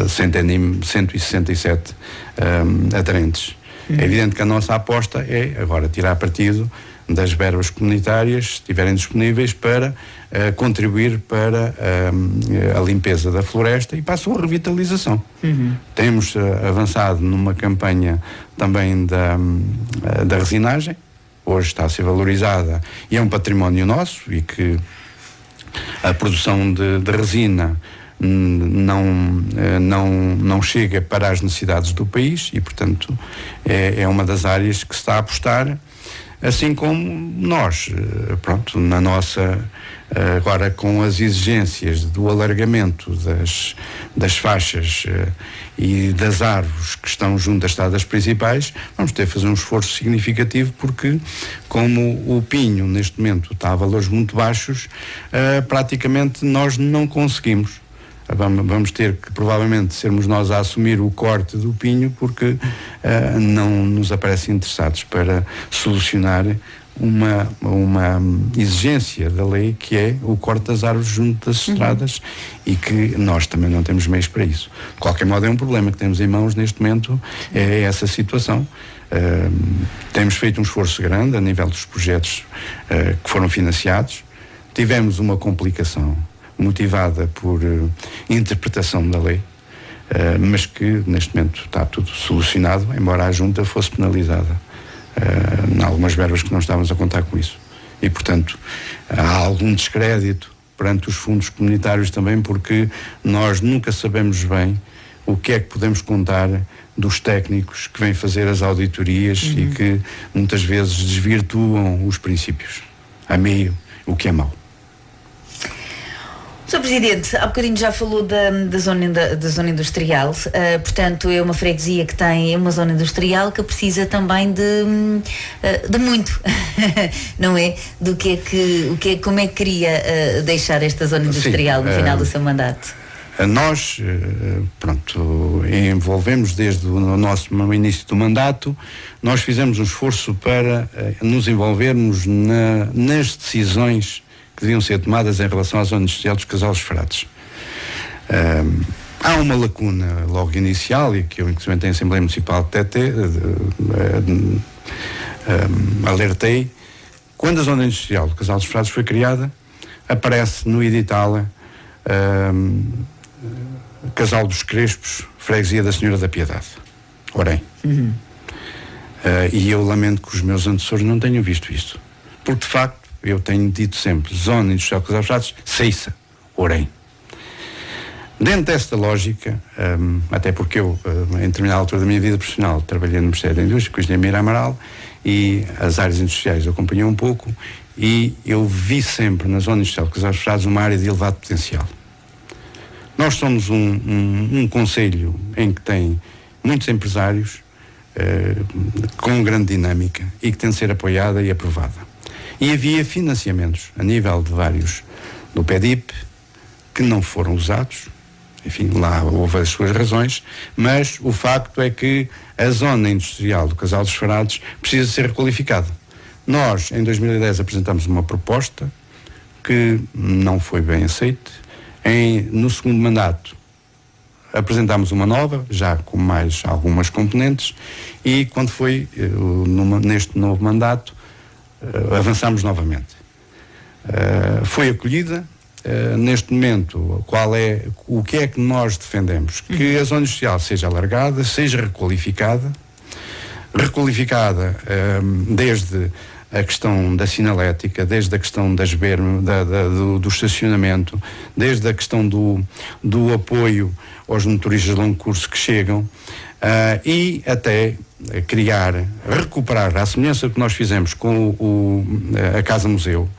167 aderentes. É evidente que a nossa aposta é agora tirar partido das verbas comunitárias, se estiverem disponíveis, para contribuir para a limpeza da floresta e para a sua revitalização. Temos avançado numa campanha também da resinagem, hoje está a ser valorizada e é um património nosso, e que a produção de resina não chega para as necessidades do país, e portanto é uma das áreas que se está a apostar, assim como nós, pronto, na nossa, agora com as exigências do alargamento das faixas e das árvores que estão junto às estradas principais, vamos ter que fazer um esforço significativo, porque como o pinho neste momento está a valores muito baixos, praticamente nós não conseguimos. Vamos ter que provavelmente sermos nós a assumir o corte do pinho, porque não nos aparecem interessados para solucionar uma exigência da lei, que é o corte das árvores junto das estradas, e que nós também não temos meios para isso. De qualquer modo, é um problema que temos em mãos neste momento, é essa situação. Temos feito um esforço grande a nível dos projetos que foram financiados. Tivemos uma complicação motivada por interpretação da lei, mas que neste momento está tudo solucionado, embora a Junta fosse penalizada em algumas verbas que não estávamos a contar com isso. E portanto há algum descrédito perante os fundos comunitários também, porque nós nunca sabemos bem o que é que podemos contar dos técnicos que vêm fazer as auditorias e que muitas vezes desvirtuam os princípios a meio, o que é mau. Sr. Presidente, há bocadinho já falou da zona industrial, portanto é uma freguesia que tem uma zona industrial que precisa também de muito, não é? Como é que queria deixar esta zona industrial no final do seu mandato? Nós, pronto, envolvemos desde o início do mandato, nós fizemos um esforço para nos envolvermos nas decisões que deviam ser tomadas em relação à zona industrial dos Casal dos Frades. Há uma lacuna logo inicial, e que eu inclusive em Assembleia Municipal de Tete alertei. Quando a zona industrial do Casal dos Frades foi criada, aparece no edital Casal dos Crespos, freguesia da Senhora da Piedade, Orém. E eu lamento que os meus antecessores não tenham visto isto, porque de facto eu tenho dito sempre zona industrial Casal dos Frades, Ceiça, Orém. Dentro desta lógica, até porque eu, em determinada altura da minha vida profissional, trabalhei no Ministério da Indústria com o engenheiro Amaral, e as áreas industriais eu acompanhei um pouco, e eu vi sempre na zona industrial Casal dos Frades uma área de elevado potencial. Nós somos um concelho em que tem muitos empresários com grande dinâmica e que tem de ser apoiada e aprovada. E havia financiamentos a nível de vários do PEDIP que não foram usados, enfim, lá houve as suas razões, mas o facto é que a zona industrial do Casal dos Frades precisa ser requalificada. Nós, em 2010, apresentamos uma proposta que não foi bem aceita. No segundo mandato, apresentámos uma nova, já com mais algumas componentes, e quando foi neste novo mandato, avançámos novamente. Foi acolhida. Neste momento, o que é que nós defendemos? Que a zona industrial seja alargada, seja requalificada desde a questão da sinalética, desde a questão das bermas, do estacionamento, desde a questão do apoio aos motoristas de longo curso que chegam, e até recuperar, à semelhança que nós fizemos com a Casa Museu,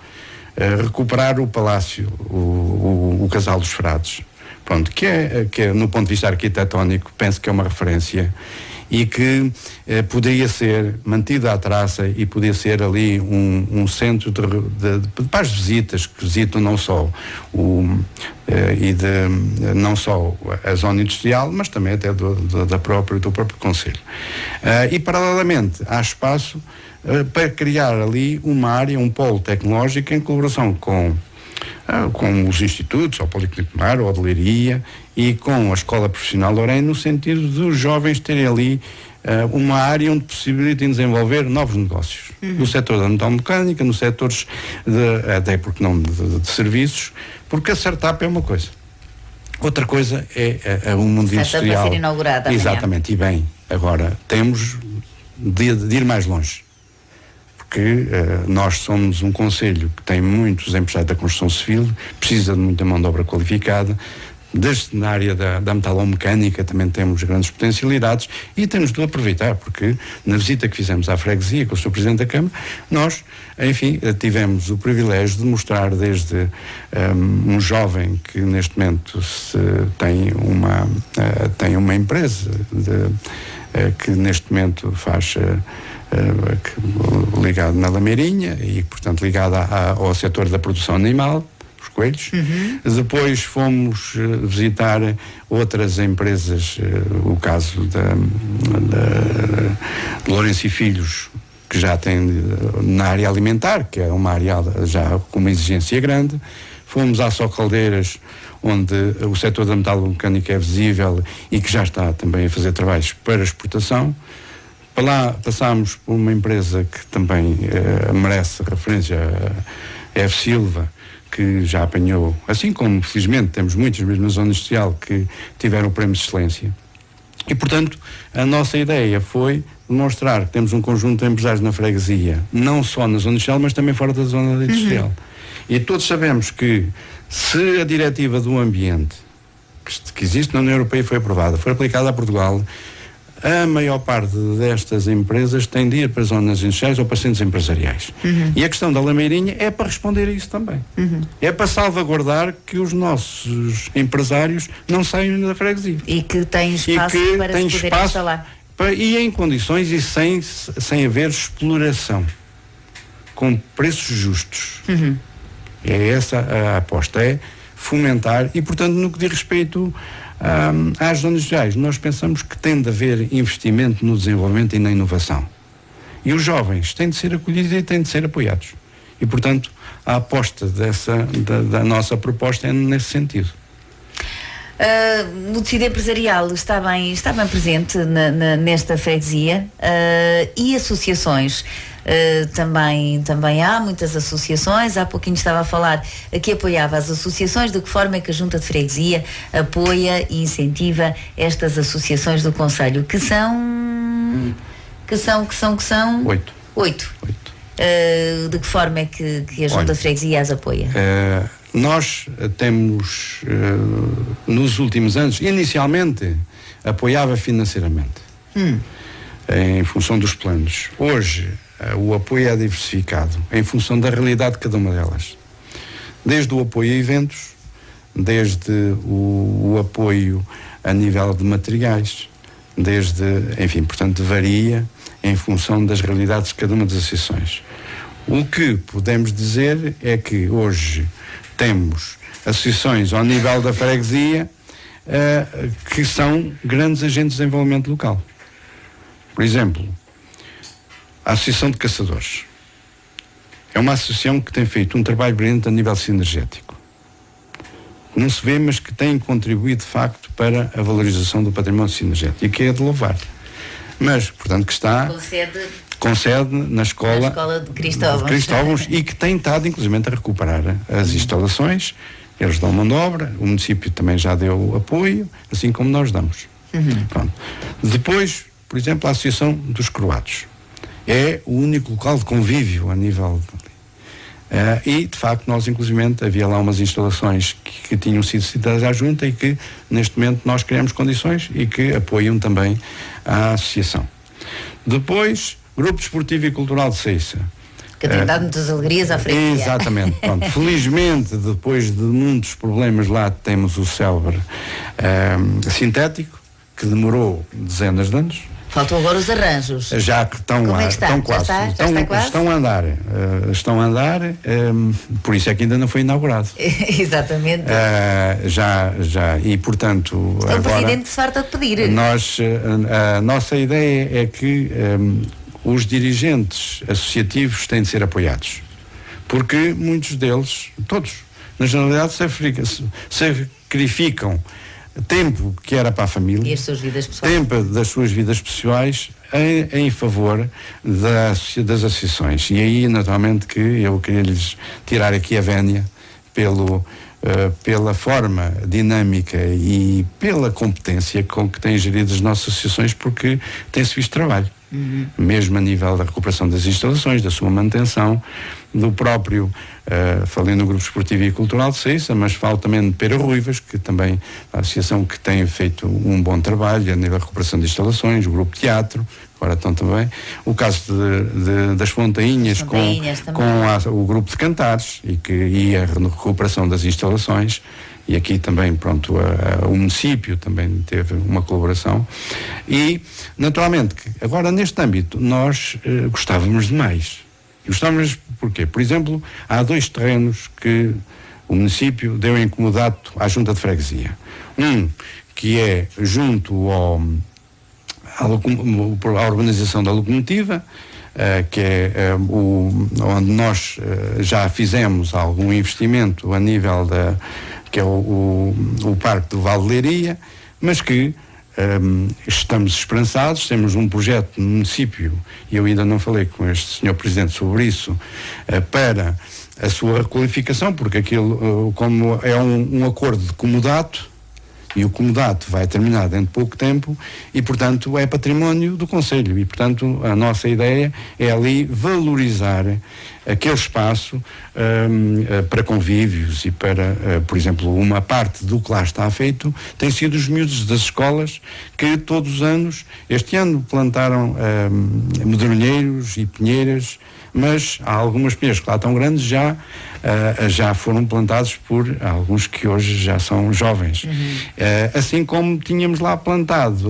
recuperar o Palácio, o Casal dos Frades, pronto, que é, no ponto de vista arquitetónico, penso que é uma referência e que poderia ser mantida à traça e poderia ser ali um centro para as visitas que visitam não só não só a zona industrial, mas também até do próprio concelho. E paralelamente há espaço para criar ali uma área, um polo tecnológico em colaboração com os institutos, ao Politécnico de Mar, a Hotelaria e com a Escola Profissional Lorém, no sentido dos jovens terem ali uma área onde possibilitem desenvolver novos negócios. No setor da metalmecânica, nos setores até porque não de serviços, porque a startup é uma coisa. Outra coisa é o mundo industrial. Vai ser inaugurada. Exatamente, e bem, agora temos de ir mais longe. Porque nós somos um concelho que tem muitos empresários da construção civil, precisa de muita mão de obra qualificada, desde na área da metalomecânica também temos grandes potencialidades e temos de aproveitar, porque na visita que fizemos à freguesia com o Sr. Presidente da Câmara, nós, enfim, tivemos o privilégio de mostrar desde um jovem que neste momento tem uma empresa que neste momento faz ligado na Lameirinha e, portanto, ligado ao setor da produção animal, os coelhos. Depois fomos visitar outras empresas, o caso de Lourenço e Filhos, que já tem na área alimentar, que é uma área já com uma exigência grande. Fomos à Só Caldeiras, onde o setor da metalomecânica é visível e que já está também a fazer trabalhos para exportação. Para lá passámos por uma empresa que também merece referência, a F. Silva, que já apanhou, assim como felizmente temos muitas mesmo na zona industrial que tiveram o prémio de excelência. E portanto a nossa ideia foi demonstrar que temos um conjunto de empresários na freguesia, não só na zona industrial, mas também fora da zona industrial. E todos sabemos que se a diretiva do ambiente que existe na União Europeia foi aprovada, foi aplicada a Portugal, a maior parte destas empresas tem de ir para zonas industriais ou para centros empresariais. E a questão da Lameirinha é para responder a isso também. É para salvaguardar que os nossos empresários não saiam da freguesia. E que têm espaço para se poder instalar. E em condições e sem haver exploração. Com preços justos. É essa a aposta, é fomentar e, portanto, no que diz respeito às zonas industriais, nós pensamos que tem de haver investimento no desenvolvimento e na inovação. E os jovens têm de ser acolhidos e têm de ser apoiados. E, portanto, a aposta da nossa proposta é nesse sentido. O tecido empresarial está bem presente nesta freguesia e associações. Também há muitas associações. Há pouquinho estava a falar que apoiava as associações. De que forma é que a Junta de Freguesia apoia e incentiva estas associações do concelho, que são 8. De que forma é que a Junta de Freguesia as apoia? Nós temos nos últimos anos, inicialmente apoiava financeiramente em função dos planos. Hoje o apoio é diversificado em função da realidade de cada uma delas, desde o apoio a eventos, desde o apoio a nível de materiais, enfim, portanto varia em função das realidades de cada uma das associações. O que podemos dizer é que hoje temos associações ao nível da freguesia que são grandes agentes de desenvolvimento local. Por exemplo, a Associação de Caçadores é uma associação que tem feito um trabalho brilhante a nível sinergético. Não se vê, mas que tem contribuído de facto para a valorização do património sinergético, e que é de louvar. Mas, portanto, que está com sede na escola de Cristóvãos e que tem estado inclusive a recuperar as instalações. Eles dão mão de obra, o município também já deu apoio, assim como nós damos. Pronto. Depois, por exemplo, a Associação dos Croatos é o único local de convívio a nível e de facto nós inclusivamente havia lá umas instalações que tinham sido citadas à junta e que neste momento nós criamos condições e que apoiam também a associação. Depois, Grupo Desportivo e Cultural de Ceiça, que tem dado muitas alegrias à frente. Exatamente. Pronto. Felizmente, depois de muitos problemas lá, temos o célebre sintético, que demorou dezenas de anos. Faltam agora os arranjos. Já que estão Como lá, é que está? estão quase. Estão a andar, por isso é que ainda não foi inaugurado. Exatamente. E portanto, o agora, Presidente se farta de pedir. A nossa ideia é que os dirigentes associativos têm de ser apoiados, porque muitos deles, todos, na generalidade, sacrificam tempo que era para a família e as suas vidas pessoais, tempo das suas vidas pessoais em favor das associações. E aí, naturalmente, que eu queria lhes tirar aqui a vénia pela forma dinâmica e pela competência com que têm gerido as nossas associações, porque tem-se visto trabalho. Mesmo a nível da recuperação das instalações, da sua manutenção, do próprio, falei no Grupo Esportivo e Cultural de Ceiça, mas falo também de Pera Ruivas, que também é a associação que tem feito um bom trabalho a nível da recuperação de instalações, o Grupo Teatro, agora estão também, o caso das Fontainhas com o Grupo de Cantares e a recuperação das instalações. E aqui também, pronto, o município também teve uma colaboração. E, naturalmente, agora neste âmbito, nós gostávamos de mais. Gostávamos porquê? Por exemplo, há 2 terrenos que o município deu em comodato à Junta de Freguesia. Um, que é junto à urbanização da locomotiva, que é onde nós já fizemos algum investimento a nível que é o Parque do Val de Leiria, mas que estamos esperançados, temos um projeto no município, e eu ainda não falei com este Sr. Presidente sobre isso, para a sua requalificação, porque aquilo, como é um acordo de comodato, e o comodato vai terminar dentro de pouco tempo, e portanto é património do Conselho, e portanto a nossa ideia é ali valorizar aquele espaço para convívios e para, por exemplo, uma parte do que lá está feito tem sido os miúdos das escolas que todos os anos, este ano plantaram medronheiros e pinheiras, mas há algumas pinheiras que lá estão grandes, já foram plantados por alguns que hoje já são jovens. Assim como tínhamos lá plantado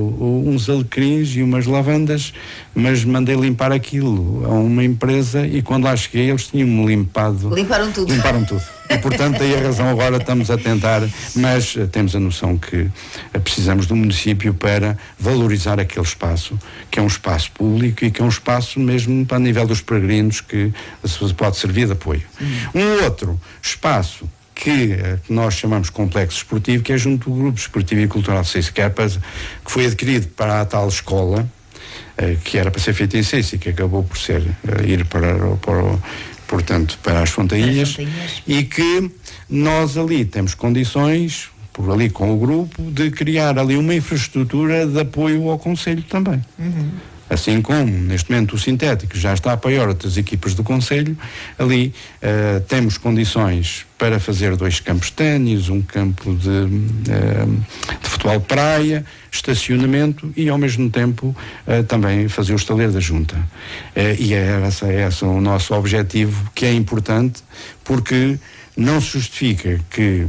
uns alecrins e umas lavandas, mas mandei limpar aquilo a uma empresa e quando lá cheguei eles tinham-me limpado. Limparam tudo. E portanto daí a razão agora estamos a tentar, mas temos a noção que precisamos do município para valorizar aquele espaço, que é um espaço público e que é um espaço mesmo para nível dos peregrinos que pode servir de apoio. Um outro espaço que nós chamamos complexo esportivo, que é junto do Grupo Esportivo e Cultural de Ceiça, que foi adquirido para a tal escola, que era para ser feita em Ceiça e que acabou por ir portanto, para as Fontainhas, e que nós ali temos condições, por ali com o grupo, de criar ali uma infraestrutura de apoio ao Conselho também. Assim como, neste momento, o sintético já está a apoiar outras equipas do Conselho, ali temos condições para fazer 2 campos de ténis, um campo de futebol de praia, estacionamento e, ao mesmo tempo, também fazer o estaleiro da Junta. E esse é o nosso objetivo, que é importante, porque não se justifica que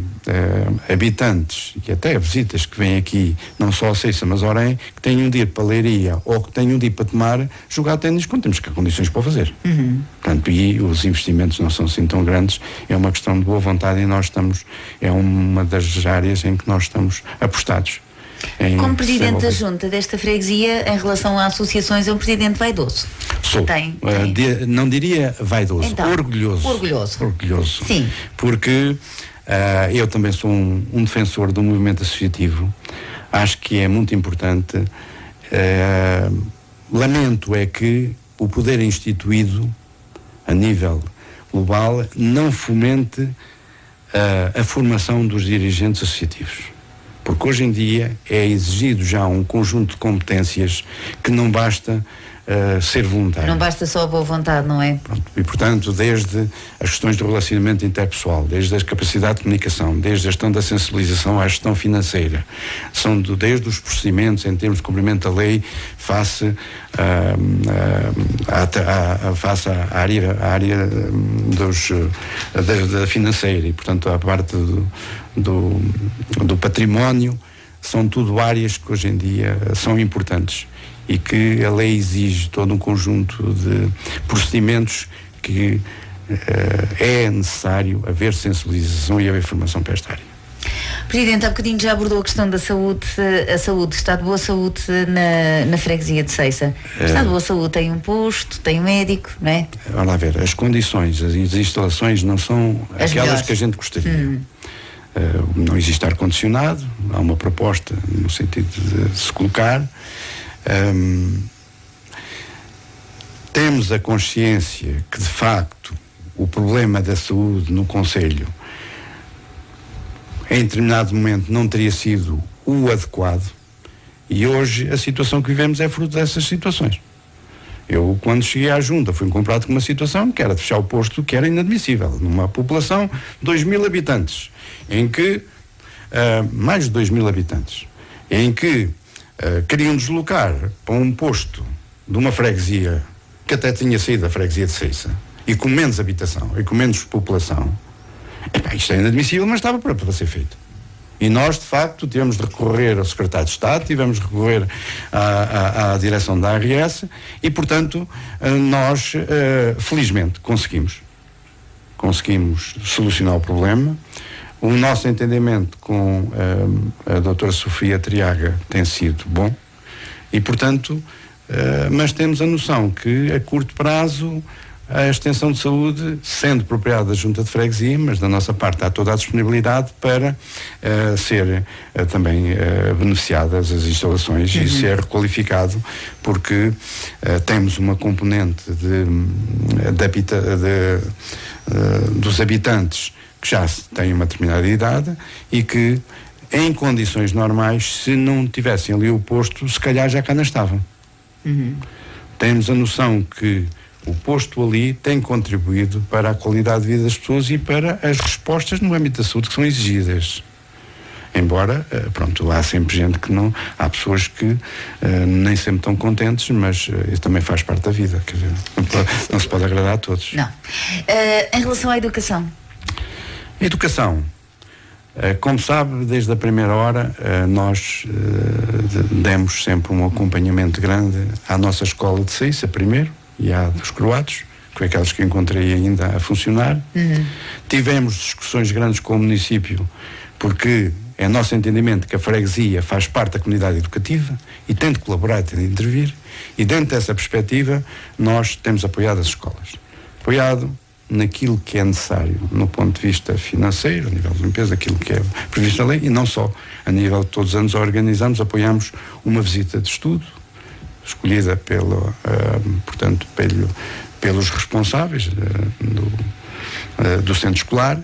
habitantes e até visitas que vêm aqui, não só a Ceiça, mas a Orém, que tenham de ir para a Leiria ou que tenham de ir para Tomar, jogar ténis quando temos que há condições para o fazer. Portanto, e os investimentos não são assim tão grandes, é uma questão de boa vontade e é uma das áreas em que nós estamos apostados. Como presidente da junta desta freguesia, em relação a associações, é um presidente vaidoso? Sou. Não diria vaidoso, então, orgulhoso. Sim. Porque eu também sou um defensor do movimento associativo. Acho que é muito importante. Lamento é que o poder instituído a nível global não fomente a formação dos dirigentes associativos. Porque hoje em dia é exigido já um conjunto de competências que não basta ser voluntário. Não basta só a boa vontade, não é? Pronto, e portanto, desde as questões do relacionamento interpessoal, desde a capacidade de comunicação, desde a gestão da sensibilização à gestão financeira, desde os procedimentos em termos de cumprimento da lei face à área da financeira e, portanto, à parte do património, são tudo áreas que hoje em dia são importantes e que a lei exige todo um conjunto de procedimentos que é necessário haver sensibilização e haver formação para esta área. Presidente, há bocadinho já abordou a questão da saúde, está de boa saúde na freguesia de Ceiça. Está de boa saúde, tem um posto, tem um médico, não é? Vamos lá ver, as condições, as instalações não são aquelas melhores que a gente gostaria. Não existe ar-condicionado, há uma proposta no sentido de se colocar. Temos a consciência que, de facto, o problema da saúde no concelho, em determinado momento, não teria sido o adequado, e hoje a situação que vivemos é fruto dessas situações. Eu, quando cheguei à junta, fui comprado com uma situação que era de fechar o posto, que era inadmissível, numa população de 2.000 habitantes, em que, mais de 2.000 habitantes, em que queriam deslocar para um posto de uma freguesia que até tinha saído da freguesia de Ceiça e com menos habitação e com menos população. Isto é inadmissível, mas estava para ser feito. E nós, de facto, tivemos de recorrer ao secretário de Estado, tivemos de recorrer à direção da ARS e, portanto, nós, felizmente, conseguimos solucionar o problema. O nosso entendimento com a doutora Sofia Triaga tem sido bom e, portanto, mas temos a noção que a curto prazo a extensão de saúde, sendo propriedade da Junta de Freguesia, mas da nossa parte há toda a disponibilidade para ser também beneficiadas as instalações e ser requalificado, porque temos uma componente dos habitantes que já têm uma determinada idade e que, em condições normais, se não tivessem ali o posto, se calhar já cá não estavam. Temos a noção que o posto ali tem contribuído para a qualidade de vida das pessoas e para as respostas no âmbito da saúde que são exigidas. Embora, há sempre gente que não... Há pessoas que nem sempre estão contentes, mas isso também faz parte da vida. Quer dizer, não se pode agradar a todos. Não. Em relação à educação? Educação. Como sabe, desde a primeira hora, nós demos sempre um acompanhamento grande à nossa escola de Ceiça, primeiro, e à dos croatos, que foi aquelas que encontrei ainda a funcionar. Tivemos discussões grandes com o município, porque é nosso entendimento que a freguesia faz parte da comunidade educativa e tem de colaborar e tem de intervir, e dentro dessa perspectiva nós temos apoiado as escolas. Apoiado naquilo que é necessário, no ponto de vista financeiro, a nível de limpeza, aquilo que é previsto na lei, e não só. A nível de todos os anos apoiamos uma visita de estudo, escolhida pelos responsáveis do centro escolar,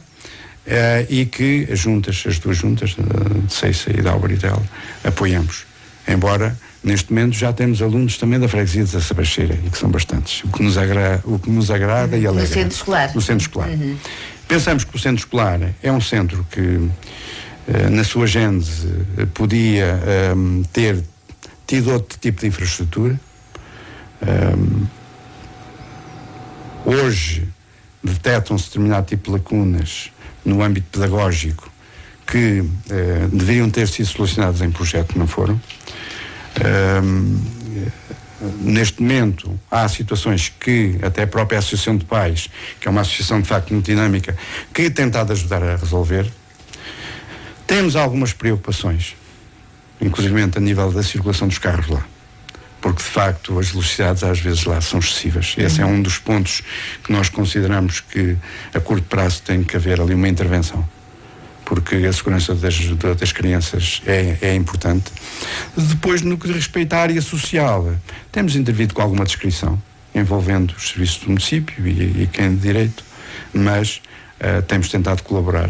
e que as duas juntas de Ceiça e da Albaritel apoiamos. Embora neste momento já temos alunos também da freguesia de Sabacheira, e que são bastantes, o que nos agrada e alegra. No centro escolar. Pensamos que o centro escolar é um centro que na sua gênese podia ter tido outro tipo de infraestrutura. Hoje, detectam-se determinado tipo de lacunas no âmbito pedagógico que deveriam ter sido solucionadas em projeto, que não foram. Neste momento há situações que até a própria Associação de Pais, que é uma associação de facto muito dinâmica, que tem tentado ajudar a resolver. Temos algumas preocupações, inclusive a nível da circulação dos carros lá, porque de facto as velocidades às vezes lá são excessivas. Esse é um dos pontos que nós consideramos que a curto prazo tem que haver ali uma intervenção, porque a segurança das crianças é importante. Depois, no que respeita à área social, temos intervido com alguma descrição, envolvendo os serviços do município e quem de direito, mas temos tentado colaborar,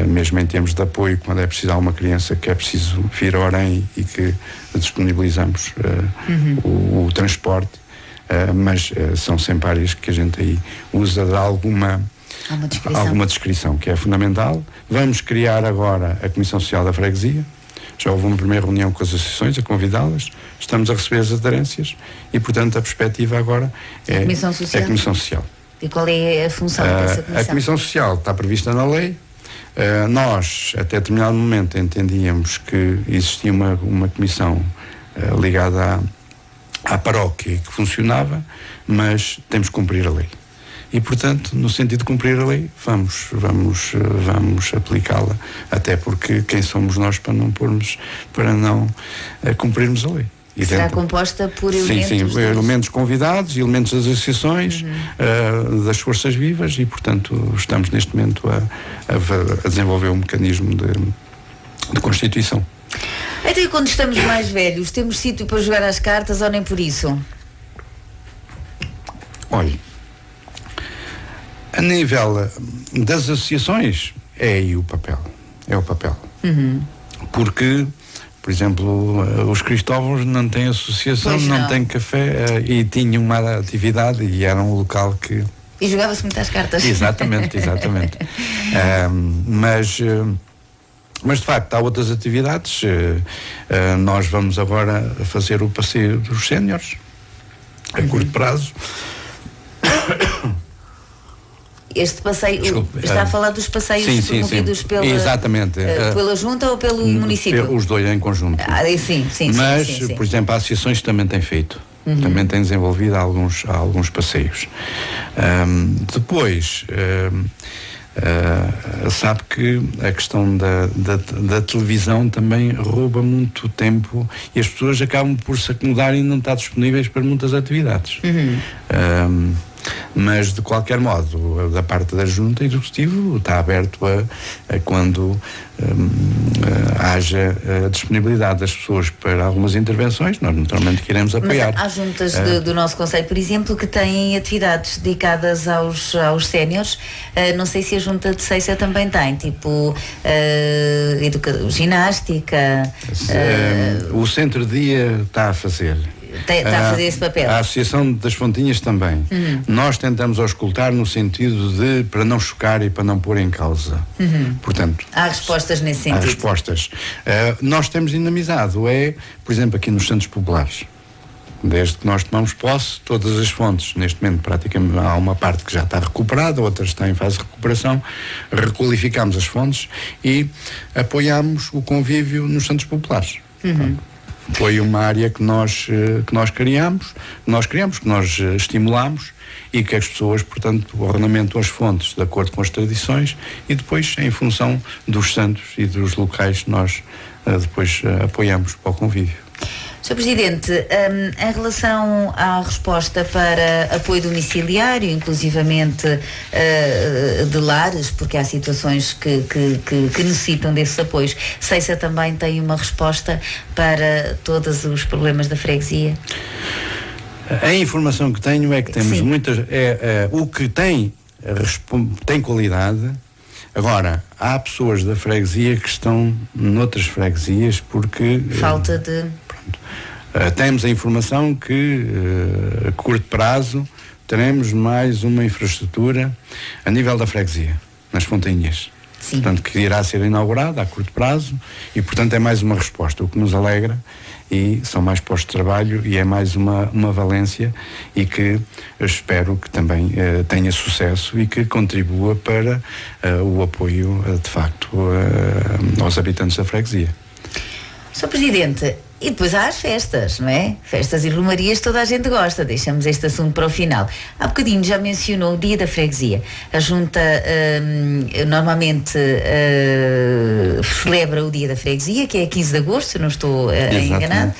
mesmo em termos de apoio, quando é preciso uma criança que é preciso vir a Orem e que disponibilizamos o transporte, mas são sempre áreas que a gente aí usa de alguma descrição, que é fundamental. Vamos criar agora a Comissão Social da Freguesia. Já houve uma primeira reunião com as associações, a convidá-las. Estamos a receber as aderências e, portanto, a perspectiva agora é a Comissão Social. E qual é a função dessa Comissão? A Comissão Social está prevista na lei. Nós, até determinado momento, entendíamos que existia uma comissão ligada à paróquia que funcionava, mas temos que cumprir a lei. E, portanto, no sentido de cumprir a lei, vamos aplicá-la, até porque quem somos nós para não cumprirmos a lei. E será composta por elementos... Sim, elementos convidados, elementos das associações, das forças vivas, e, portanto, estamos neste momento a desenvolver um mecanismo de constituição. Então, e quando estamos mais velhos, temos sítio para jogar às cartas ou nem por isso? Olha, a nível das associações, é aí o papel. É o papel. Porque, por exemplo, os Cristóvãos não têm associação, não têm café, e tinham uma atividade e era um local que... E jogava-se muito às cartas. Exatamente. Mas de facto há outras atividades. Nós vamos agora fazer o passeio dos séniores, a curto prazo. Este passeio, está a falar dos passeios promovidos pela Junta ou pelo município? Os dois em conjunto. Mas, por exemplo, as associações também têm feito. Também têm desenvolvido alguns passeios. Depois, sabe que a questão da televisão também rouba muito tempo e as pessoas acabam por se acomodar e não estar disponíveis para muitas atividades. Mas, de qualquer modo, da parte da Junta Executiva está aberto a quando haja a disponibilidade das pessoas para algumas intervenções, nós naturalmente queremos apoiar. Mas há juntas do nosso Conselho, por exemplo, que têm atividades dedicadas aos séniores. Não sei se a Junta de Seiça também tem, tipo ginástica. O centro-dia está a fazer. Está a fazer esse papel. A Associação das Fontinhas também. Nós tentamos auscultar no sentido de, para não chocar e para não pôr em causa. Portanto, há respostas nesse sentido. Há respostas. Nós temos dinamizado, por exemplo, aqui nos Santos Populares. Desde que nós tomamos posse, todas as fontes, neste momento praticamente há uma parte que já está recuperada, outra está em fase de recuperação, requalificamos as fontes e apoiamos o convívio nos Santos Populares. Foi uma área que nós criamos, que nós estimulamos e que as pessoas, portanto, ornamentam as fontes de acordo com as tradições e depois, em função dos santos e dos locais, nós depois apoiamos para o convívio. Sr. Presidente, em relação à resposta para apoio domiciliário, inclusivamente de lares, porque há situações que necessitam desses apoios, Seiça também tem uma resposta para todos os problemas da freguesia? A informação que tenho é que temos muitas... o que tem qualidade. Agora, há pessoas da freguesia que estão noutras freguesias porque... Falta de... temos a informação que a curto prazo teremos mais uma infraestrutura a nível da freguesia, nas Fontinhas. Sim. Portanto, que irá ser inaugurada a curto prazo e, portanto, é mais uma resposta, o que nos alegra, e são mais postos de trabalho e é mais uma valência, e que eu espero que também tenha sucesso e que contribua para o apoio, de facto, aos habitantes da freguesia. Sr. Presidente, e depois há as festas, não é? Festas e romarias toda a gente gosta. Deixamos este assunto para o final. Há bocadinho já mencionou o Dia da Freguesia. A Junta normalmente celebra o Dia da Freguesia, que é 15 de agosto, se não estou enganado.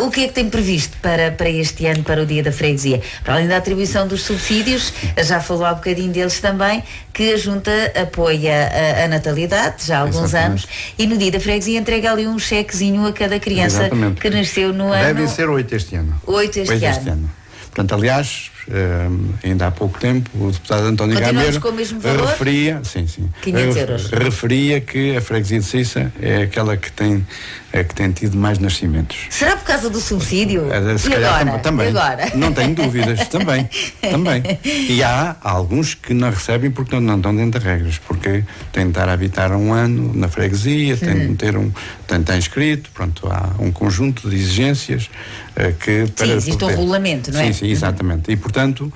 O que é que tem previsto para este ano, para o Dia da Freguesia? Para além da atribuição dos subsídios, já falou há bocadinho deles também, que a Junta apoia a natalidade já há alguns anos, e no Dia da Freguesia entrega ali um chequezinho a cada criança que nasceu no ano. Devem ser 8 este ano. 8 este ano. Portanto, aliás, ainda há pouco tempo o deputado António Gameiro com o mesmo valor? referia, 500 euros. Referia que a freguesia de Ceissa é aquela que tem tido mais nascimentos. Será por causa do subsídio? Se e calhar agora? também. E agora? Não tenho dúvidas, também. E há alguns que não recebem porque não estão dentro de regras, porque têm de estar a habitar um ano na freguesia, têm de ter tem de estar inscrito, pronto, há um conjunto de exigências que... Sim, existe um regulamento, não é? Sim, exatamente. E, portanto,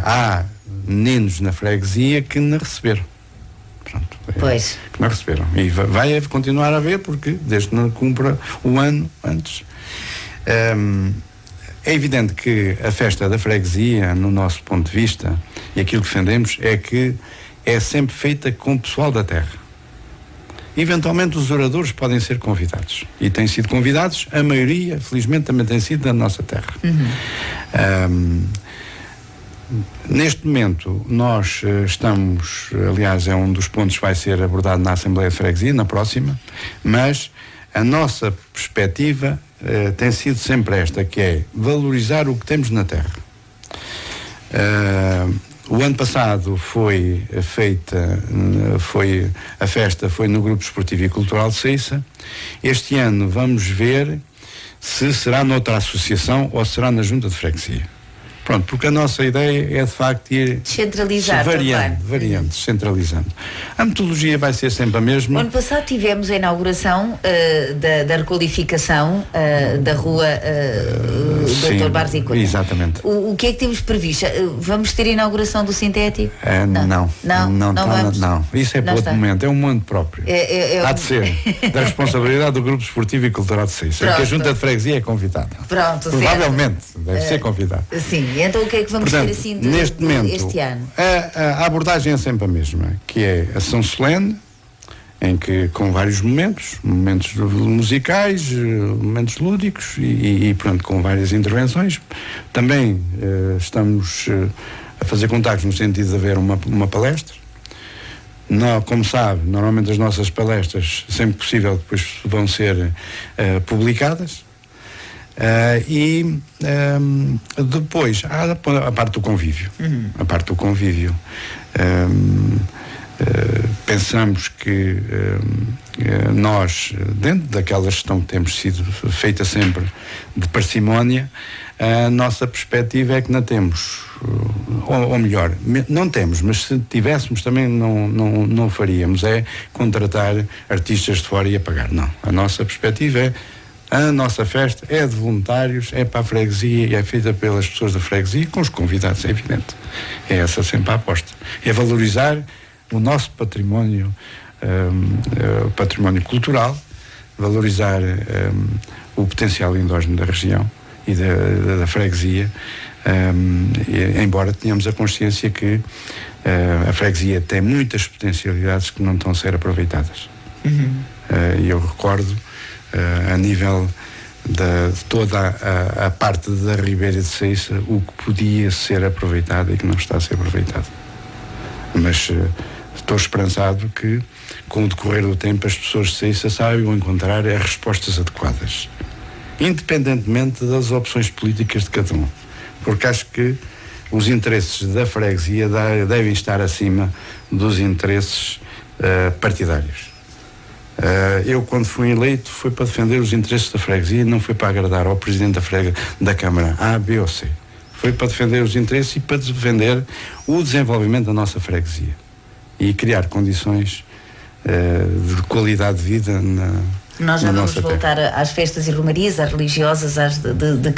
há meninos na freguesia que não receberam. Pronto, pois. Que não receberam. E vai continuar a haver, porque desde que não cumpra o ano antes. É evidente que a festa da freguesia, no nosso ponto de vista, e aquilo que defendemos, é que é sempre feita com o pessoal da terra. Eventualmente os oradores podem ser convidados. E têm sido convidados, a maioria, felizmente, também tem sido da nossa terra. Neste momento, nós estamos, aliás, é um dos pontos que vai ser abordado na Assembleia de Freguesia, na próxima, mas a nossa perspectiva tem sido sempre esta, que é valorizar o que temos na terra. O ano passado a festa foi no Grupo Esportivo e Cultural de Ceissa. Este ano vamos ver se será noutra associação ou será na Junta de Freguesia. Pronto, porque a nossa ideia é de facto ir variando, descentralizando. A metodologia vai ser sempre a mesma. O ano passado tivemos a inauguração da requalificação da rua Dr. Barros e Cunha. Exatamente. O que é que temos previsto? Vamos ter a inauguração do sintético? Não. Isso é para outro momento, é um momento próprio. Há de ser da responsabilidade do Grupo Esportivo e Cultural de Ceissa. Porque a Junta de Freguesia é convidada. Pronto, provavelmente deve ser convidada. Sim. Então o que é que vamos ter assim neste momento, este ano? A abordagem é sempre a mesma, que é a ação solene, em que com vários momentos musicais, momentos lúdicos e pronto, com várias intervenções. Também estamos a fazer contactos no sentido de haver uma palestra. Como sabe, normalmente as nossas palestras, sempre possível, depois vão ser publicadas. Depois há a parte do convívio. Pensamos que nós, dentro daquela gestão que temos sido feita sempre de parcimónia, a nossa perspectiva é que não temos, ou melhor, não temos, mas se tivéssemos também não faríamos, é contratar artistas de fora e a pagar. Não, a nossa perspectiva é: a nossa festa é de voluntários, é para a freguesia e é feita pelas pessoas da freguesia, com os convidados, é evidente. É essa sempre a aposta. É valorizar o nosso património, património cultural, valorizar o potencial endógeno da região e da freguesia, embora tenhamos a consciência que a freguesia tem muitas potencialidades que não estão a ser aproveitadas. E eu recordo, a nível de toda a parte da Ribeira de Ceissa, o que podia ser aproveitado e que não está a ser aproveitado. Mas estou esperançado que, com o decorrer do tempo, as pessoas de Ceissa saibam encontrar as respostas adequadas, independentemente das opções políticas de cada um, porque acho que os interesses da freguesia devem estar acima dos interesses partidários. Eu, quando fui eleito, foi para defender os interesses da freguesia, não foi para agradar ao presidente da Câmara A, B ou C. Foi para defender os interesses e para defender o desenvolvimento da nossa freguesia. e criar condições de qualidade de vida Nós já vamos voltar às festas e romarias, às religiosas, de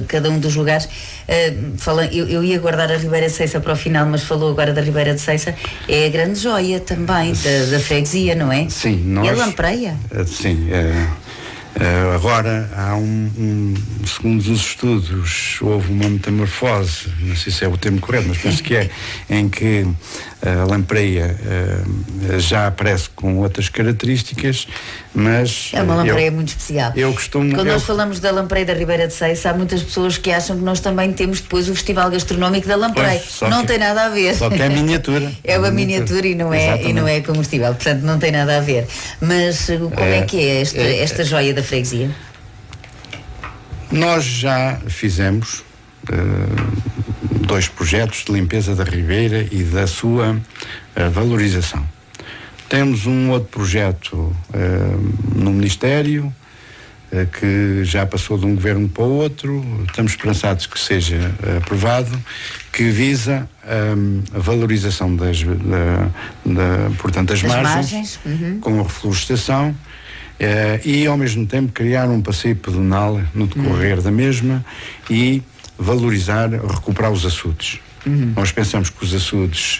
cada um dos lugares. Eu ia guardar a Ribeira de Ceiça para o final, mas falou agora da Ribeira de Ceiça. É a grande joia também da freguesia, não é? Sim. Nós, é lampreia? Sim. Agora há segundo os estudos, houve uma metamorfose, não sei se é o termo correto, mas penso que é, em que a lampreia já aparece com outras características, mas... É uma lampreia muito especial. Quando nós falamos da lampreia da Ribeira de Ceiça, há muitas pessoas que acham que nós também temos depois o Festival Gastronómico da Lampreia. Não tem nada a ver. Só que é miniatura. É uma miniatura e não é comestível, portanto não tem nada a ver. Mas como é que é esta joia da freguesia? Nós já fizemos 2 projetos de limpeza da Ribeira e da sua valorização. Temos um outro projeto no Ministério que já passou de um governo para o outro, estamos esperançados que seja aprovado, que visa a valorização das margens. Com a reflorestação e ao mesmo tempo criar um passeio pedonal no decorrer da mesma e valorizar, recuperar os açudes. Nós pensamos que os açudes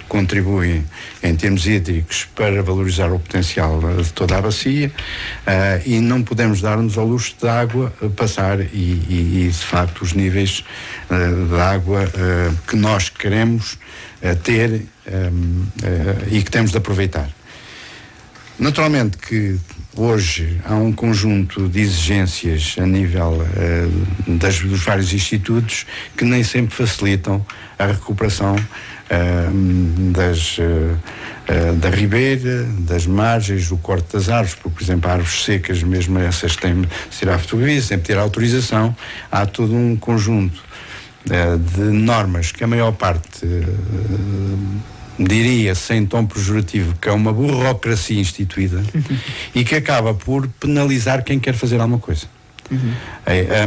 contribuem em termos hídricos para valorizar o potencial de toda a bacia e não podemos dar-nos ao luxo de água passar e de facto os níveis de água que nós queremos ter e que temos de aproveitar. Naturalmente que hoje há um conjunto de exigências a nível dos vários institutos que nem sempre facilitam a recuperação da ribeira, das margens, do corte das árvores, porque, por exemplo, árvores secas, mesmo essas têm de tirar fotografias, têm de ter autorização. Há todo um conjunto de normas que a maior parte diria, sem tom pejorativo, que é uma burocracia instituída e que acaba por penalizar quem quer fazer alguma coisa.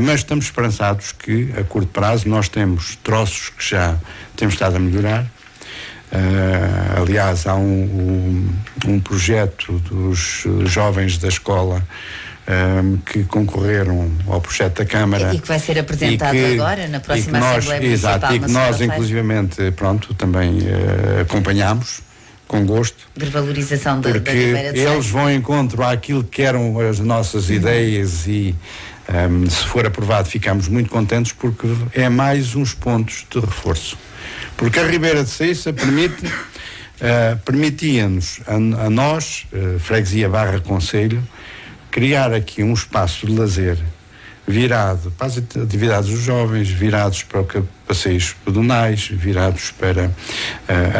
Mas estamos esperançados que a curto prazo nós temos troços que já temos estado a melhorar. Aliás, há um projeto dos jovens da escola que concorreram ao projeto da Câmara e que vai ser apresentado agora na próxima Assembleia Municipal. Exato, e que nós inclusivamente também acompanhamos com gosto, de valorização da porque Ribeira de Ceiça. Eles vão em encontro àquilo que eram as nossas ideias e se for aprovado ficamos muito contentes, porque é mais uns pontos de reforço, porque a Ribeira de Ceiça permitia-nos a nós, freguesia / concelho, criar aqui um espaço de lazer virado para as atividades dos jovens, virados para passeios pedonais, virados para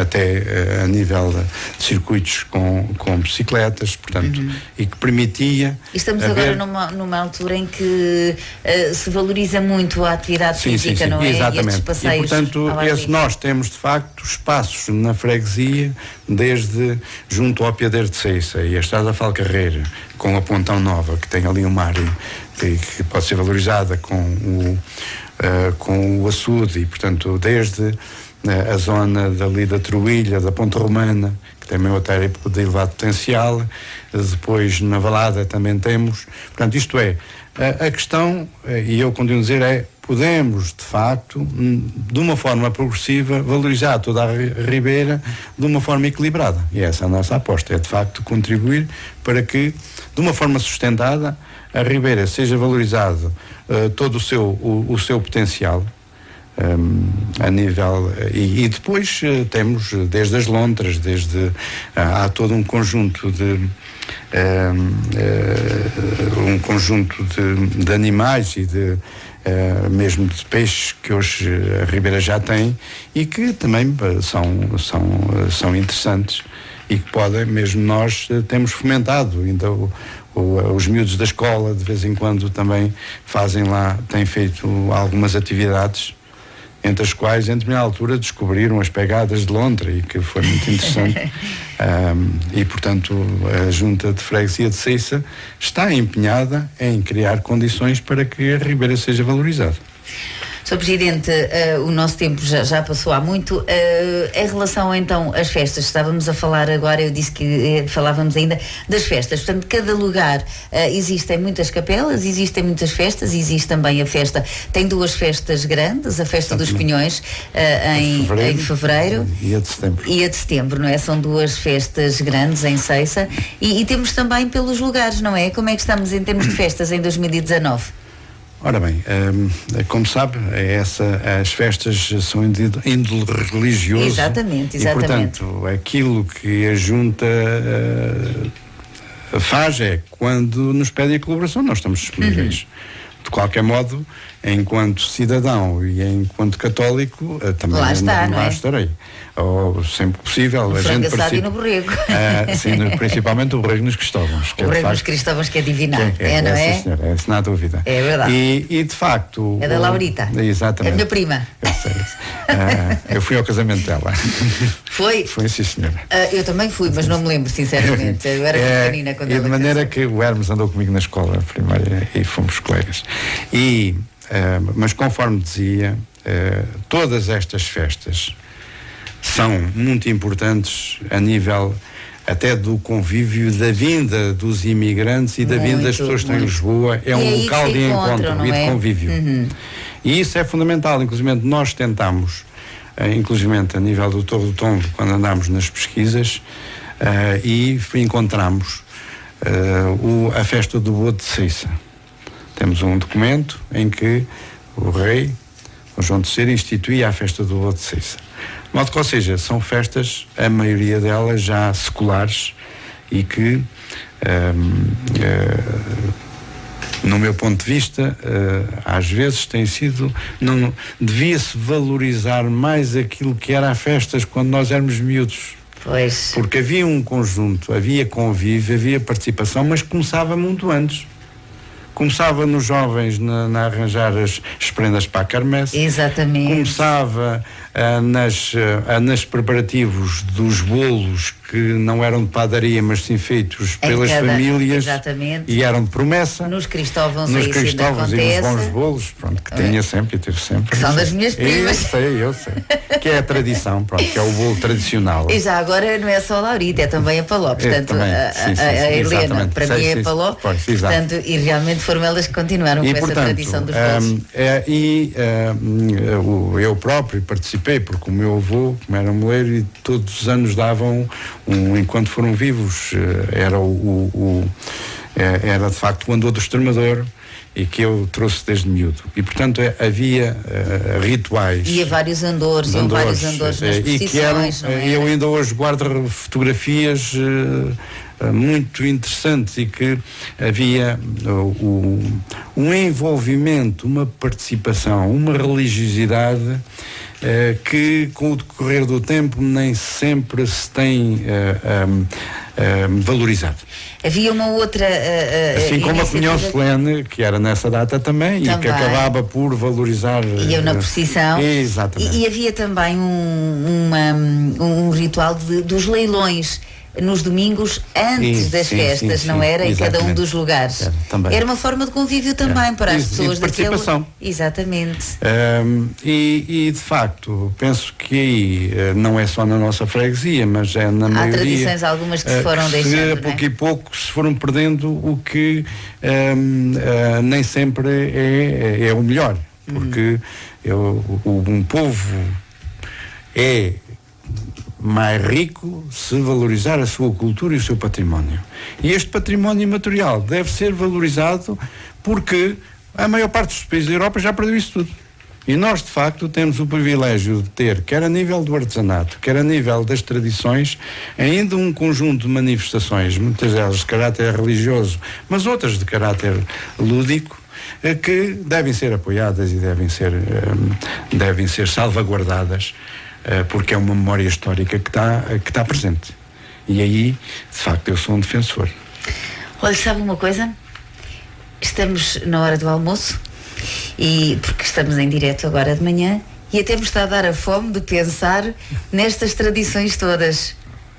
até a nível de circuitos com bicicletas, portanto, e que permitia... Estamos agora numa altura em que se valoriza muito a atividade física, não é? Exatamente. E estes passeios, e, portanto, nós temos, de facto, espaços na freguesia, desde junto ao Piadeiro de Ceiça e a Estrada Falcarreira, com a Pontão Nova, que tem ali uma área que pode ser valorizada com o açude e, portanto, desde a zona dali da Truilha, da Ponte Romana, que também é outra área de elevado potencial, depois na Valada também temos, portanto, isto é, a questão, e eu continuo a dizer, podemos, de facto, de uma forma progressiva, valorizar toda a Ribeira de uma forma equilibrada, e essa é a nossa aposta, é de facto contribuir para que, de uma forma sustentada, a Ribeira seja valorizado todo o seu potencial a nível e depois temos desde as lontras, há todo um conjunto de animais e mesmo de peixes que hoje a Ribeira já tem e que também são interessantes e que podem, mesmo nós temos fomentado ainda os miúdos da escola de vez em quando também têm feito algumas atividades, entre as quais, em determinada altura, descobriram as pegadas de lontra e que foi muito interessante. E, portanto, a Junta de Freguesia de Ceiça está empenhada em criar condições para que a Ribeira seja valorizada. Sr. Presidente, o nosso tempo já passou há muito. Em relação então às festas, estávamos a falar agora, eu disse que falávamos ainda das festas. Portanto, cada lugar existem muitas capelas, existem muitas festas, existe também a festa, tem duas festas grandes, a festa dos Pinhões em fevereiro e a de setembro. E a de setembro, não é? São duas festas grandes em Ceiça e temos também pelos lugares, não é? Como é que estamos em termos de festas em 2019? Ora bem, como sabe, as festas são índole religioso. Exatamente. E, portanto, aquilo que a Junta faz é, quando nos pedem a colaboração, nós estamos disponíveis. De qualquer modo, enquanto cidadão e enquanto católico, também lá estarei. Ou sempre possível. No frango assado e no borrego. Sim, principalmente o borrego nos Cristóvãos. O borrego nos Cristóvãos que é divinado, não é? Sim, senhora, é, sem dúvida. É verdade. E de facto... É da Laurita. Exatamente. É a minha prima. Eu sei. Eu fui ao casamento dela. Foi? Foi, sim, senhora. Eu também fui, mas não me lembro, sinceramente. Eu era pequenina quando ela de maneira que o Hermes andou comigo na escola primária e fomos colegas. Mas conforme dizia, todas estas festas são muito importantes a nível até do convívio, da vinda dos imigrantes e da vinda das pessoas que estão em Lisboa. É um local de encontro e de convívio. E isso é fundamental. Inclusive nós tentamos, inclusive a nível do Torre do Tombo, quando andámos nas pesquisas, e encontramos a festa do Bodo de Ceiça. Temos um documento em que o rei, o João III, instituía a festa do Bodo de Ceiça. De modo que, ou seja, são festas, a maioria delas já seculares e que, no meu ponto de vista, às vezes tem sido, devia-se valorizar mais aquilo que era a festas quando nós éramos miúdos. Pois. Porque havia um conjunto, havia convívio, havia participação, mas começava muito antes. Começava nos jovens na arranjar as prendas para a quermesse. Exatamente. Começava nas preparativos dos bolos que não eram de padaria, mas sim feitos pelas famílias. Exatamente. E eram de promessa. Nos Cristóvãos e nos bons bolos, pronto, que tinha sempre e teve sempre. Que são das minhas primas. Eu sei. Que é a tradição, pronto, que é o bolo tradicional. E já agora não é só a Laurita, é também a Paló. Portanto, a Helena, para mim é a Paló. Portanto, e realmente foram elas que continuaram com essa tradição dos bolos. Eu próprio participei, porque o meu avô, como era moleiro, e todos os anos davam enquanto foram vivos, era de facto o andor do extremador, e que eu trouxe desde miúdo. E, portanto, havia rituais. E vários andores nas procissões, não é? Eu ainda hoje guardo fotografias muito interessantes, e que havia um envolvimento, uma participação, uma religiosidade que, com o decorrer do tempo, nem sempre se tem valorizado. Havia uma outra assim como a comunhão solene, que era nessa data também, e que acabava por valorizar. Iam na procissão. Exatamente. E havia também um ritual dos leilões nos domingos antes das festas, não era? Em cada um dos lugares. Era uma forma de convívio também para as pessoas. De participação. Exatamente. E de facto, penso que aí não é só na nossa freguesia, mas é na maioria. Há tradições algumas que se foram deixando, a pouco e pouco se foram perdendo, o que nem sempre é o melhor. Porque um povo é mais rico se valorizar a sua cultura e o seu património. E este património material deve ser valorizado, porque a maior parte dos países da Europa já perdeu isso tudo. E nós, de facto, temos o privilégio de ter, quer a nível do artesanato, quer a nível das tradições, ainda um conjunto de manifestações, muitas delas de caráter religioso, mas outras de caráter lúdico, que devem ser apoiadas e devem ser salvaguardadas, porque é uma memória histórica que está presente. E aí, de facto, eu sou um defensor. Olha, sabe uma coisa? Estamos na hora do almoço, e porque estamos em direto agora de manhã, e até me está a dar a fome de pensar nestas tradições todas.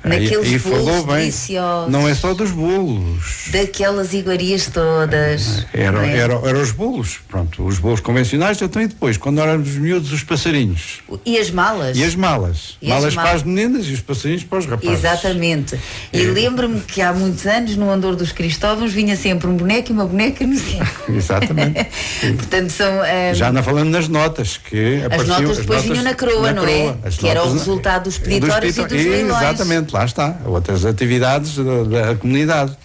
Naqueles e bolos falou bem, deliciosos. não é só dos bolos. Daquelas iguarias todas. Eram os bolos, pronto, os bolos convencionais, então e depois, quando éramos miúdos, os passarinhos. E as malas. E as malas. Malas para as meninas e os passarinhos para os rapazes. Exatamente. E lembro-me que há muitos anos, no Andor dos Cristóvãos, vinha sempre um boneco e uma boneca no centro. Exatamente. Portanto, são... Já não falando nas notas, que as notas depois vinham na coroa, não é? Que era o resultado dos peditórios e dos leilões. Exatamente, lá está. Outras atividades da comunidade.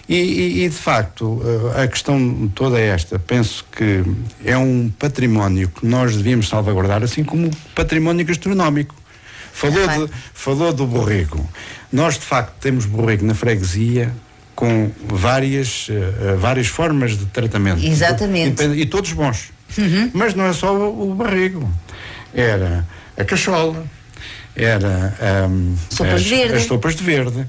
E de facto, a questão toda é esta. Penso que é um património que nós devíamos salvaguardar, assim como o património gastronómico. Falou do borrego. Nós, de facto, temos borrego na freguesia com várias formas de tratamento. Exatamente. E todos bons. Mas não é só o borrego. Era a cachola, era as sopas de verde,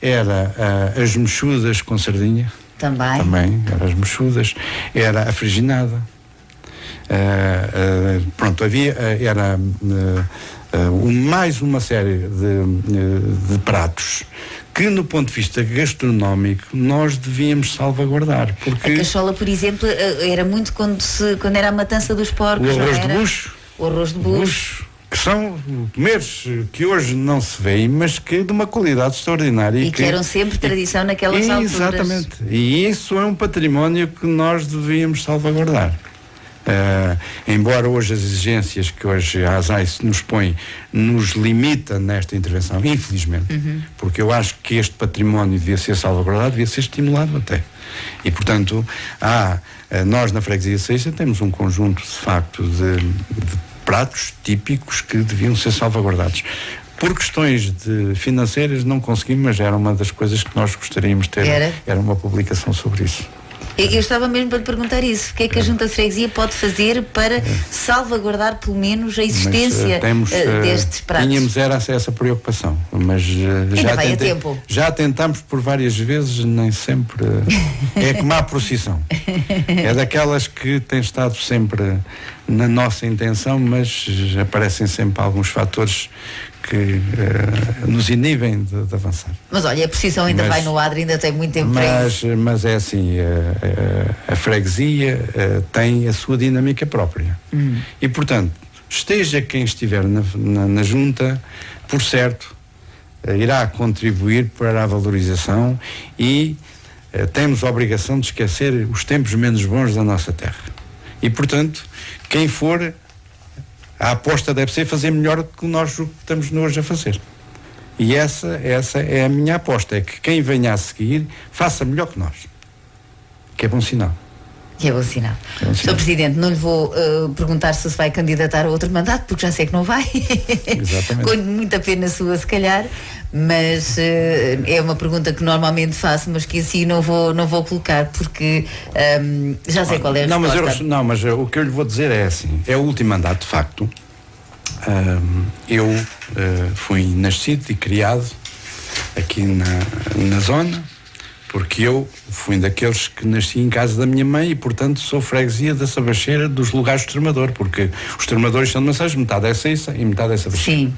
era as mechudas com sardinha. Também, era as mechudas, era a friginada. Pronto, havia, mais uma série de pratos que, no ponto de vista gastronómico, nós devíamos salvaguardar. Porque a cachola, por exemplo, era muito quando era a matança dos porcos. O arroz de bucho. O arroz de bucho. Que são comeres que hoje não se vêem, mas que de uma qualidade extraordinária. E que eram sempre tradição naquelas alturas. Exatamente. E isso é um património que nós devíamos salvaguardar. Embora hoje as exigências que hoje a ASAIS nos põe nos limita nesta intervenção, infelizmente, porque eu acho que este património devia ser salvaguardado, devia ser estimulado até. E, portanto, nós na Freguesia Seixas temos um conjunto, de facto, de pratos típicos que deviam ser salvaguardados. Por questões financeiras não conseguimos, mas era uma das coisas que nós gostaríamos de ter. Era uma publicação sobre isso. Eu estava mesmo para lhe perguntar isso. O que é que a Junta de Freguesia pode fazer para salvaguardar pelo menos a existência destes pratos? Tínhamos essa preocupação, mas já tentámos por várias vezes, nem sempre é como a procissão. É daquelas que tem estado sempre na nossa intenção, mas aparecem sempre alguns fatores que nos inibem de avançar. Mas olha, a procissão ainda vai no adro, ainda tem muito tempo para isso. Mas é assim, a freguesia tem a sua dinâmica própria. E, portanto, esteja quem estiver na junta, por certo, irá contribuir para a valorização e temos a obrigação de esquecer os tempos menos bons da nossa terra. E, portanto, quem for, a aposta deve ser fazer melhor do que nós estamos hoje a fazer. E essa é a minha aposta, é que quem venha a seguir faça melhor que nós. Que é bom sinal. Que é bom sinal. Sr. Presidente, não lhe vou perguntar se vai candidatar a outro mandato, porque já sei que não vai. Exatamente. Com muita pena sua, se calhar, mas é uma pergunta que normalmente faço, mas que assim não vou colocar, porque já sei qual é a resposta. Mas o que eu lhe vou dizer é assim, é o último mandato, de facto. Eu fui nascido e criado aqui na zona, porque eu fui daqueles que nasci em casa da minha mãe e, portanto, sou freguesia da Sabacheira dos lugares do Extremador, porque os Extremadores são de Maceis, metade é Ceiça e metade é Sabacheira. Sim.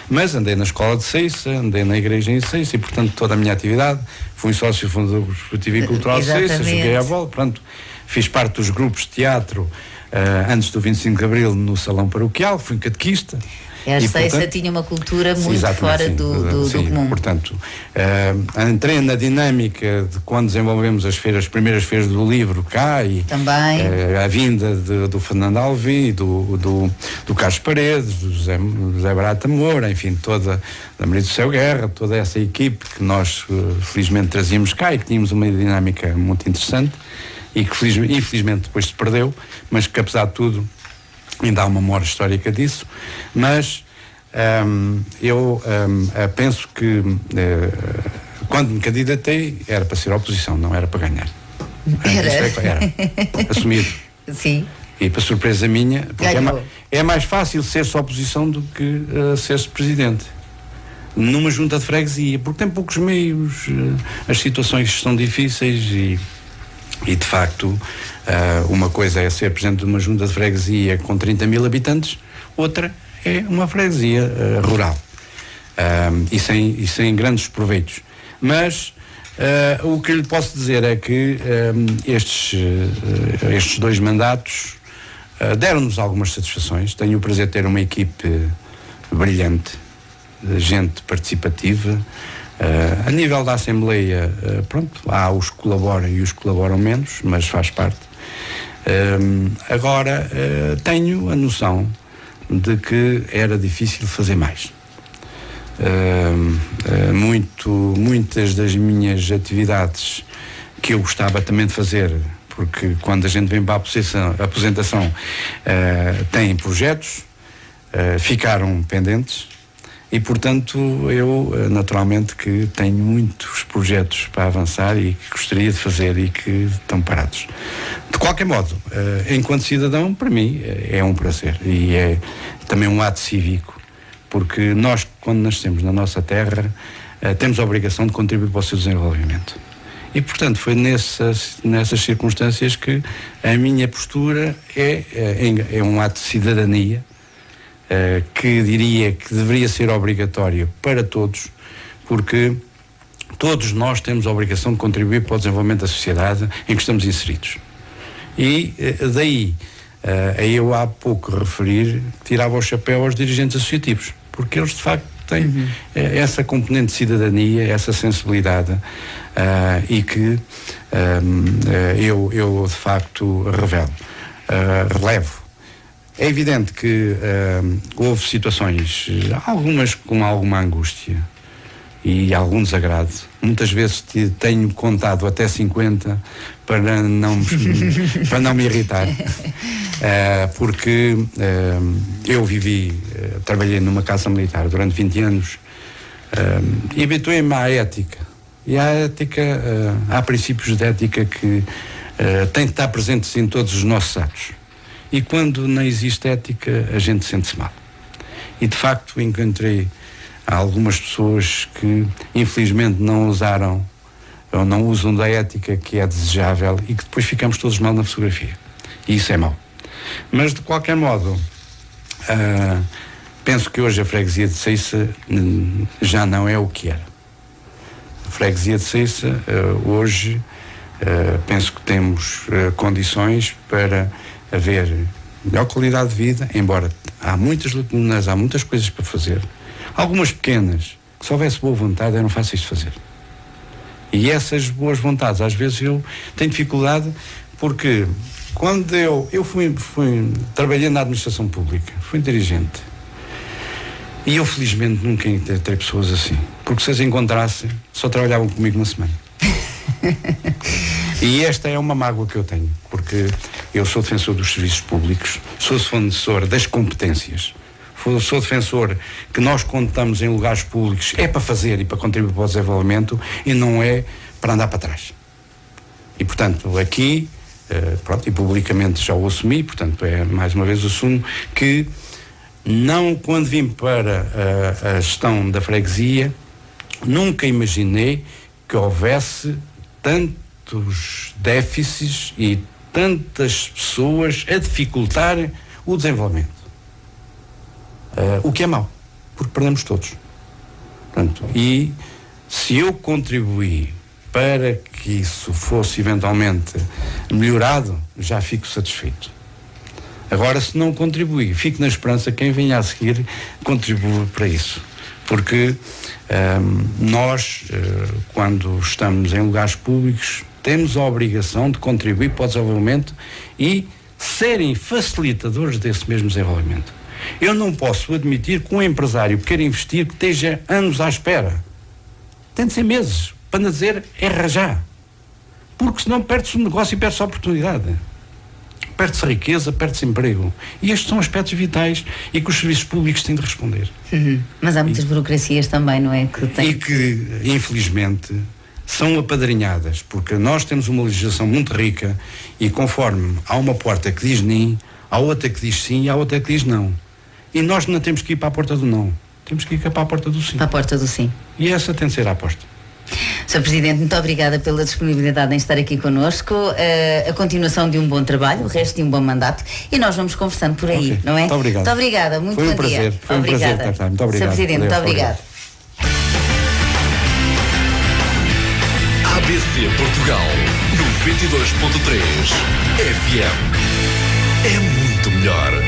Mas andei na escola de Ceiça, andei na igreja em Ceiça e, portanto, toda a minha atividade, fui sócio fundador do Grupo Esportivo e Cultural de Ceiça, joguei à bola, portanto, fiz parte dos grupos de teatro antes do 25 de Abril no Salão Paroquial, fui catequista. A Ceiça tinha uma cultura muito fora do comum. Portanto, entrei na dinâmica de quando desenvolvemos as primeiras feiras do livro cá e também a vinda do Fernando Alvim, do Carlos Paredes, do José Barata Moura, enfim, da Maria do Céu Guerra, toda essa equipe que nós felizmente trazíamos cá e que tínhamos uma dinâmica muito interessante e que infelizmente depois se perdeu, mas que apesar de tudo ainda há uma memória histórica disso, mas eu penso que quando me candidatei era para ser oposição, não era para ganhar. Era assumido. Sim. E para surpresa minha, porque é mais fácil ser-se oposição do que ser-se presidente numa junta de freguesia, porque tem poucos meios, as situações são difíceis e de facto uma coisa é ser presidente de uma junta de freguesia com 30 mil habitantes, outra é uma freguesia rural. e sem grandes proveitos. Mas o que lhe posso dizer é que estes 2 mandatos deram-nos algumas satisfações. Tenho o prazer de ter uma equipe brilhante, de gente participativa. A nível da Assembleia, há os que colaboram e os que colaboram menos, mas faz parte. Agora, tenho a noção de que era difícil fazer mais. Muitas das minhas atividades que eu gostava também de fazer, porque quando a gente vem para a aposentação tem projetos, ficaram pendentes. E, portanto, eu, naturalmente, que tenho muitos projetos para avançar e que gostaria de fazer e que estão parados. De qualquer modo, enquanto cidadão, para mim, é um prazer e é também um ato cívico, porque nós, quando nascemos na nossa terra, temos a obrigação de contribuir para o seu desenvolvimento. E, portanto, foi nessas circunstâncias que a minha postura é um ato de cidadania, que diria que deveria ser obrigatório para todos, porque todos nós temos a obrigação de contribuir para o desenvolvimento da sociedade em que estamos inseridos. E daí a eu há pouco referir que tirava o chapéu aos dirigentes associativos, porque eles de facto têm essa componente de cidadania, essa sensibilidade, e que eu de facto relevo. É evidente que houve situações, algumas com alguma angústia e algum desagrado. Muitas vezes tenho contado até 50 para não me irritar. Porque eu trabalhei numa casa militar durante 20 anos e habituei-me à ética. E à ética, há princípios de ética que têm de estar presentes em todos os nossos atos. E quando não existe ética, a gente sente-se mal. E de facto encontrei algumas pessoas que infelizmente não usaram ou não usam da ética que é desejável e que depois ficamos todos mal na fotografia. E isso é mau. Mas de qualquer modo, penso que hoje a freguesia de Ceiça já não é o que era. A freguesia de Ceiça hoje penso que temos condições para haver melhor qualidade de vida, embora há muitas lacunas, há muitas coisas para fazer. Algumas pequenas, que se houvesse boa vontade, eu não faço isto fazer. E essas boas vontades, às vezes eu tenho dificuldade, porque quando eu trabalhei na administração pública, fui dirigente, e eu felizmente nunca encontrei pessoas assim, porque se as encontrasse, só trabalhavam comigo uma semana. E esta é uma mágoa que eu tenho, porque eu sou defensor dos serviços públicos, sou defensor das competências, sou defensor que nós contamos em lugares públicos é para fazer e para contribuir para o desenvolvimento e não é para andar para trás. E portanto aqui, e publicamente já o assumi, portanto mais uma vez assumo que não, quando vim para a gestão da freguesia, nunca imaginei que houvesse tantos déficits e tantas pessoas a dificultar o desenvolvimento. O que é mau, porque perdemos todos. Portanto, e se eu contribuí para que isso fosse eventualmente melhorado, já fico satisfeito. Agora, se não contribuí, fico na esperança que quem venha a seguir contribua para isso. Porque nós, quando estamos em lugares públicos, temos a obrigação de contribuir para o desenvolvimento e serem facilitadores desse mesmo desenvolvimento. Eu não posso admitir que um empresário queira investir que esteja anos à espera. Tem de ser meses, para não dizer é já. Porque senão perde-se o negócio e perde-se a oportunidade. Perde-se riqueza, perde-se emprego. E estes são aspectos vitais e que os serviços públicos têm de responder. Mas há muitas burocracias também, não é? E que, infelizmente, são apadrinhadas, porque nós temos uma legislação muito rica e conforme há uma porta que diz sim, há outra que diz sim e há outra que diz não. E nós não temos que ir para a porta do não. Temos que ir para a porta do sim. Para a porta do sim. E essa tem de ser a aposta. Sr. Presidente, muito obrigada pela disponibilidade em estar aqui connosco, a continuação de um bom trabalho, o resto de um bom mandato e nós vamos conversando por aí, não é? Muito obrigado. Muito obrigada, muito bom dia. Foi um prazer estar. Muito obrigado. Sr. Presidente, muito obrigado. RDC Portugal 92.3 FM. É muito melhor.